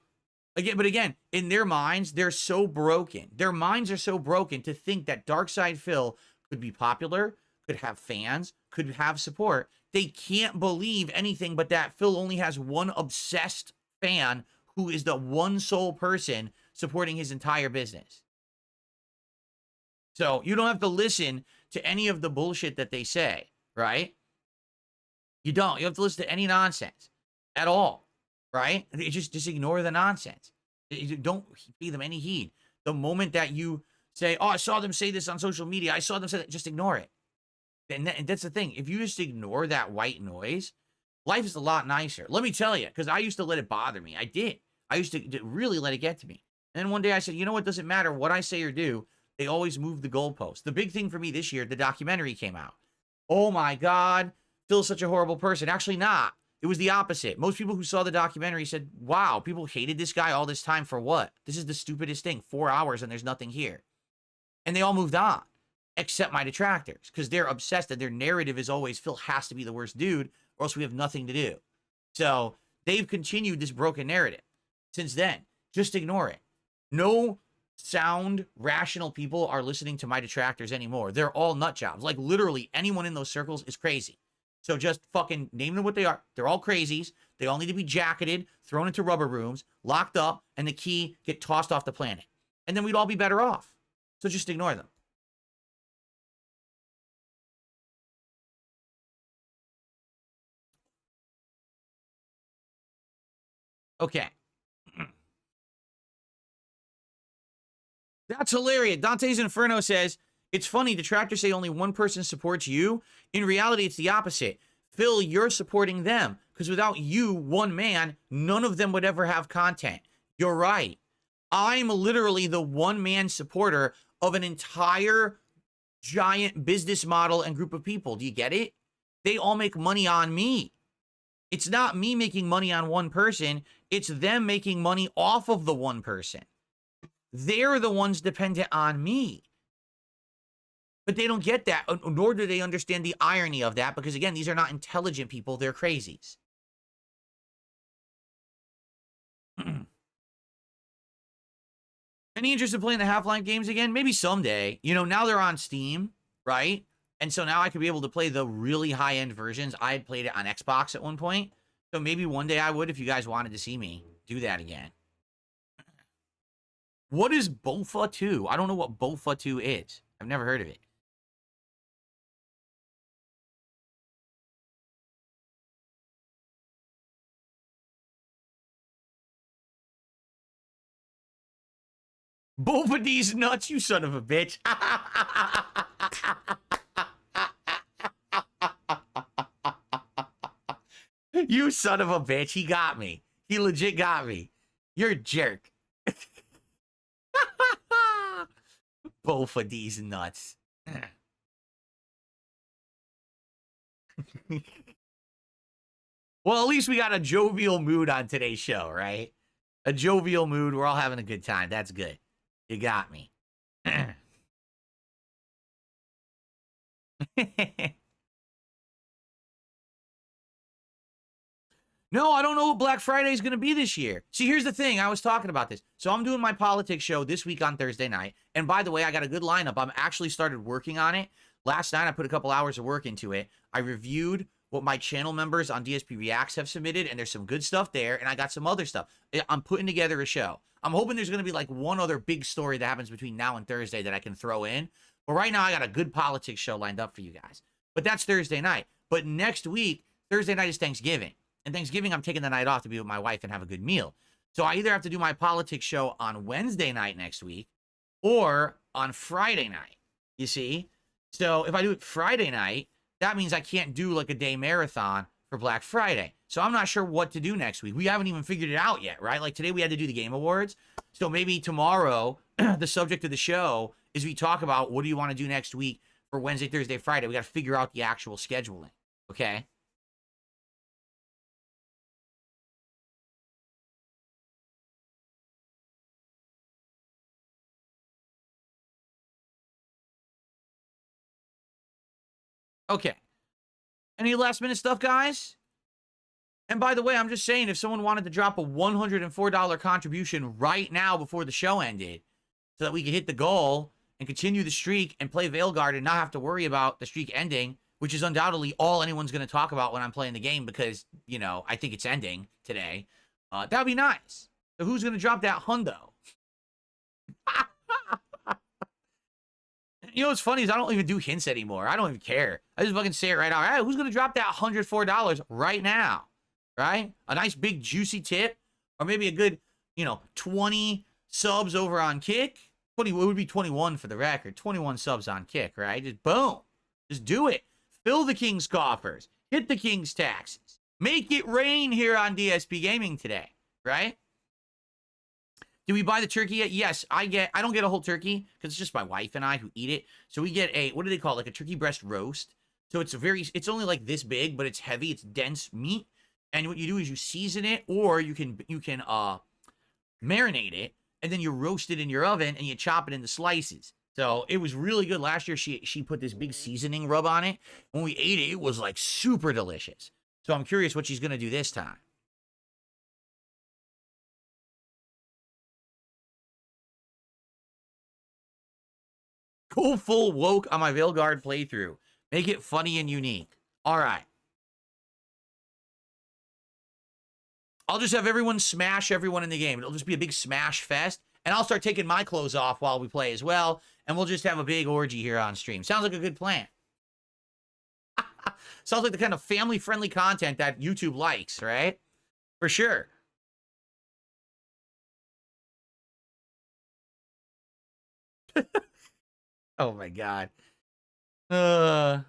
again, in their minds, they're so broken. Their minds are so broken to think that Darkside Phil could be popular, could have fans, could have support. They can't believe anything but that Phil only has one obsessed fan who is the one sole person supporting his entire business. So you don't have to listen to any of the bullshit that they say, right? You don't. You have to listen to any nonsense at all, right? Just ignore the nonsense. You don't pay them any heed. The moment that you say, oh, I saw them say this on social media, I saw them say that, just ignore it. And that's the thing. If you just ignore that white noise, life is a lot nicer. Let me tell you, because I used to let it bother me. I did. I used to really let it get to me. And then one day I said, you know what? Doesn't matter what I say or do. They always move the goalpost. The big thing for me this year, the documentary came out. Oh my God, Phil's such a horrible person. Actually not. It was the opposite. Most people who saw the documentary said, wow, people hated this guy all this time for what? This is the stupidest thing. 4 hours and there's nothing here. And they all moved on, except my detractors, because they're obsessed that their narrative is always Phil has to be the worst dude or else we have nothing to do. So they've continued this broken narrative since then. Just ignore it. No sound, rational people are listening to my detractors anymore. They're all nut jobs. Like literally anyone in those circles is crazy. So just fucking name them what they are. They're all crazies. They all need to be jacketed, thrown into rubber rooms, locked up, and the key get tossed off the planet. And then we'd all be better off. So just ignore them. Okay. That's hilarious. Dante's Inferno says, it's funny, detractors say only one person supports you. In reality, it's the opposite. Phil, you're supporting them. Because without you, one man, none of them would ever have content. You're right. I'm literally the one-man supporter of an entire giant business model and group of people. Do you get it? They all make money on me. It's not me making money on one person. It's them making money off of the one person. They're the ones dependent on me. But they don't get that, nor do they understand the irony of that, because again, these are not intelligent people, they're crazies. Any interest in playing the Half-Life games again? Maybe someday. You know, now they're on Steam, right? And so now I could be able to play the really high-end versions. I had played it on Xbox at one point. So maybe one day I would, if you guys wanted to see me do that again. What is Bofa 2? I don't know what Bofa 2 is. I've never heard of it. Bofa D's nuts, you son of a bitch. You son of a bitch. He got me. He legit got me. You're a jerk. Both of these nuts. Well, at least we got a jovial mood on today's show, right? A jovial mood. We're all having a good time. That's good. You got me. No, I don't know what Black Friday is going to be this year. See, here's the thing. I was talking about this. So I'm doing my politics show this week on Thursday night. And by the way, I got a good lineup. I'm actually started working on it. Last night, I put a couple hours of work into it. I reviewed what my channel members on DSP Reacts have submitted, and there's some good stuff there, and I got some other stuff. I'm putting together a show. I'm hoping there's going to be like one other big story that happens between now and Thursday that I can throw in. But right now, I got a good politics show lined up for you guys. But that's Thursday night. But next week, Thursday night is Thanksgiving. And Thanksgiving, I'm taking the night off to be with my wife and have a good meal. So I either have to do my politics show on Wednesday night next week or on Friday night, you see? So if I do it Friday night, that means I can't do like a day marathon for Black Friday. So I'm not sure what to do next week. We haven't even figured it out yet, right? Like today we had to do the Game Awards. So maybe tomorrow, the subject of the show is we talk about what do you want to do next week for Wednesday, Thursday, Friday. We got to figure out the actual scheduling, okay? Okay. Any last minute stuff, guys? And by the way, I'm just saying, if someone wanted to drop a $104 contribution right now before the show ended so that we could hit the goal and continue the streak and play Veilguard and not have to worry about the streak ending, which is undoubtedly all anyone's going to talk about when I'm playing the game because, you know, I think it's ending today, that would be nice. So who's going to drop that hundo? You know what's funny is I don't even do hints anymore. I don't even care. I just fucking say it right out. Hey, who's going to drop that $104 right now? Right? A nice big juicy tip. Or maybe a good, 20 subs over on Kick. 20, it would be 21 for the record. 21 subs on Kick, right? Just boom. Just do it. Fill the King's coffers. Hit the King's taxes. Make it rain here on DSP Gaming today, right? Do we buy the turkey yet? Yes, I don't get a whole turkey because it's just my wife and I who eat it. So we get a, what do they call it? Like a turkey breast roast. So it's only like this big, but it's heavy. It's dense meat. And what you do is you season it, or you can marinate it, and then you roast it in your oven and you chop it into slices. So it was really good. Last year she put this big seasoning rub on it. When we ate it, it was like super delicious. So I'm curious what she's gonna do this time. Go full woke on my Veilguard playthrough. Make it funny and unique. All right. I'll just have everyone smash everyone in the game. It'll just be a big smash fest. And I'll start taking my clothes off while we play as well. And we'll just have a big orgy here on stream. Sounds like a good plan. Sounds like the kind of family-friendly content that YouTube likes, right? For sure. Oh my God. I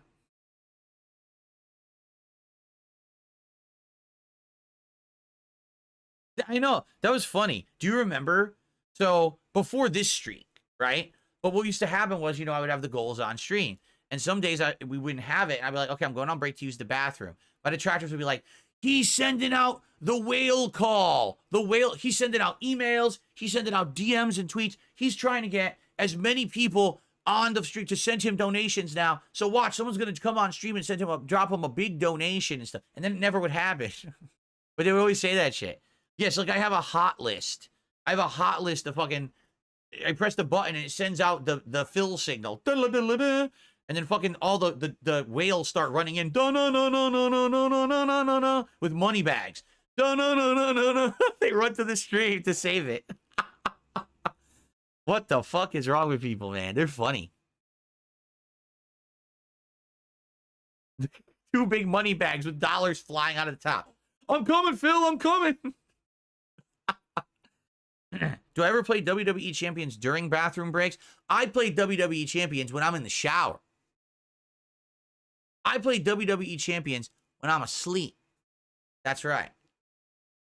know. That was funny. Do you remember? So before this streak, right? But what used to happen was, I would have the goals on stream. And some days we wouldn't have it. And I'd be like, okay, I'm going on break to use the bathroom. My detractors would be like, he's sending out the whale call. He's sending out emails. He's sending out DMs and tweets. He's trying to get as many people on the stream to send him donations now. So watch, someone's going to come on stream and drop him a big donation and stuff. And then it never would happen. But they would always say that shit. Yes, like I have a hot list. I have a hot list of fucking... I press the button and it sends out the fill signal. And then fucking all the whales start running in. With money bags. They run to the stream to save it. What the fuck is wrong with people, man? They're funny. 2 big money bags with dollars flying out of the top. I'm coming, Phil. I'm coming. Do I ever play WWE Champions during bathroom breaks? I play WWE Champions when I'm in the shower. I play WWE Champions when I'm asleep. That's right.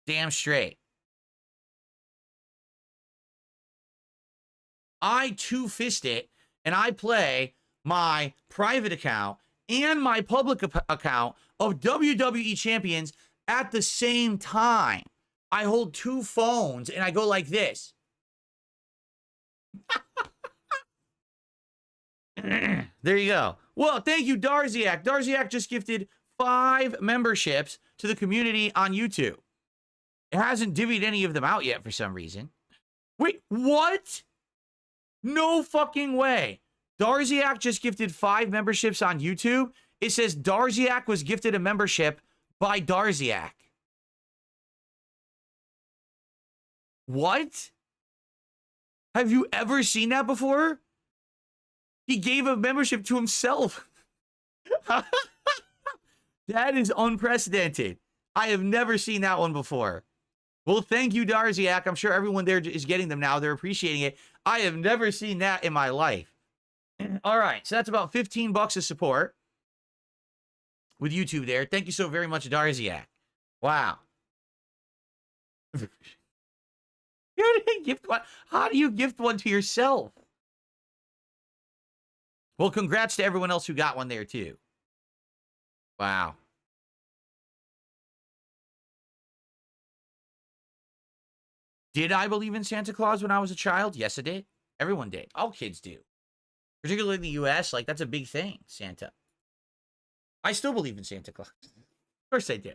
Damn straight. I two-fist it, and I play my private account and my public account of WWE Champions at the same time. I hold 2 phones, and I go like this. There you go. Well, thank you, Darziak. Darziak just gifted 5 memberships to the community on YouTube. It hasn't divvied any of them out yet for some reason. Wait, what? No fucking way. Darziak just gifted 5 memberships on YouTube. It says Darziak was gifted a membership by Darziak. What? Have you ever seen that before? He gave a membership to himself. That is unprecedented. I have never seen that one before. Well, thank you, Darziak. I'm sure everyone there is getting them now. They're appreciating it. I have never seen that in my life. All right, so that's about $15 of support with YouTube there. Thank you so very much, Darziak. Wow. Gift one. How do you gift one to yourself? Well, congrats to everyone else who got one there, too. Wow. Did I believe in Santa Claus when I was a child? Yes, I did. Everyone did. All kids do. Particularly in the U.S., like, that's a big thing, Santa. I still believe in Santa Claus. Of course I do.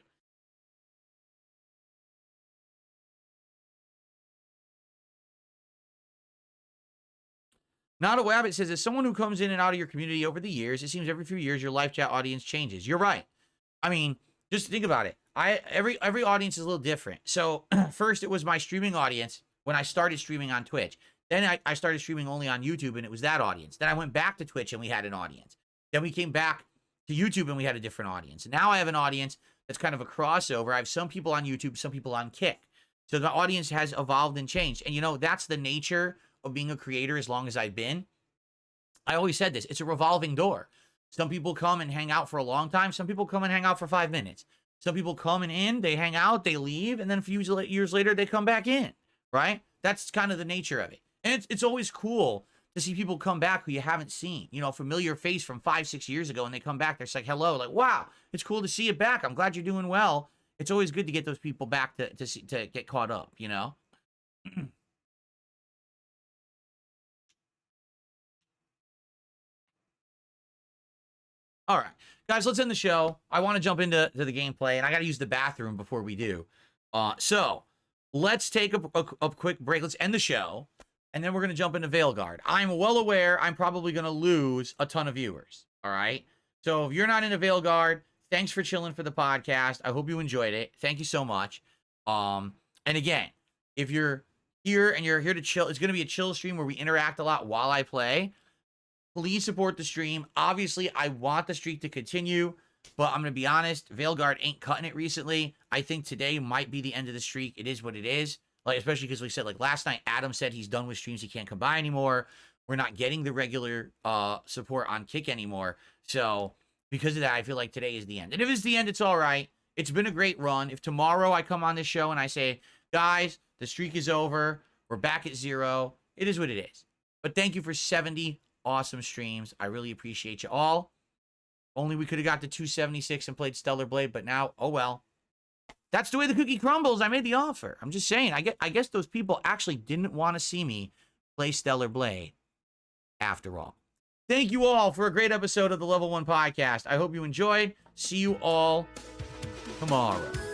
Not a Wabbit says, as someone who comes in and out of your community over the years, it seems every few years your live chat audience changes. You're right. I mean, just think about it. Every audience is a little different. So first it was my streaming audience when I started streaming on Twitch. Then I started streaming only on YouTube and it was that audience. Then I went back to Twitch and we had an audience. Then we came back to YouTube and we had a different audience. And now I have an audience that's kind of a crossover. I have some people on YouTube, some people on Kick. So the audience has evolved and changed. And you know, that's the nature of being a creator as long as I've been. I always said this, it's a revolving door. Some people come and hang out for a long time. Some people come and hang out for 5 minutes. Some people come and in, they hang out, they leave, and then a few years later, they come back in, right? That's kind of the nature of it. And it's always cool to see people come back who you haven't seen. You know, a familiar face from 5-6 years ago, and they come back, they're like, hello, like, wow, it's cool to see you back. I'm glad you're doing well. It's always good to get those people back to get caught up, you know? All right, guys, let's end the show. I want to jump into the gameplay, and I got to use the bathroom before we do. So let's take a quick break. Let's end the show, and then we're going to jump into Veilguard. I'm well aware I'm probably going to lose a ton of viewers, all right? So if you're not into Veilguard, thanks for chilling for the podcast. I hope you enjoyed it. Thank you so much. And again, if you're here and you're here to chill, it's going to be a chill stream where we interact a lot while I play. Please support the stream. Obviously, I want the streak to continue, but I'm going to be honest, Veilguard ain't cutting it recently. I think today might be the end of the streak. It is what it is. Like, especially because we said, like, last night, Adam said he's done with streams. He can't come by anymore. We're not getting the regular support on Kick anymore. So, because of that, I feel like today is the end. And if it's the end, it's all right. It's been a great run. If tomorrow I come on this show and I say, guys, the streak is over, we're back at 0, it is what it is. But thank you for 70 awesome streams. I really appreciate you all. Only we could have got to 276 and played Stellar Blade, but now, oh well. That's the way the cookie crumbles. I made the offer. I'm just saying, I guess those people actually didn't want to see me play Stellar Blade after all. Thank you all for a great episode of the Level 1 Podcast. I hope you enjoyed. See you all tomorrow.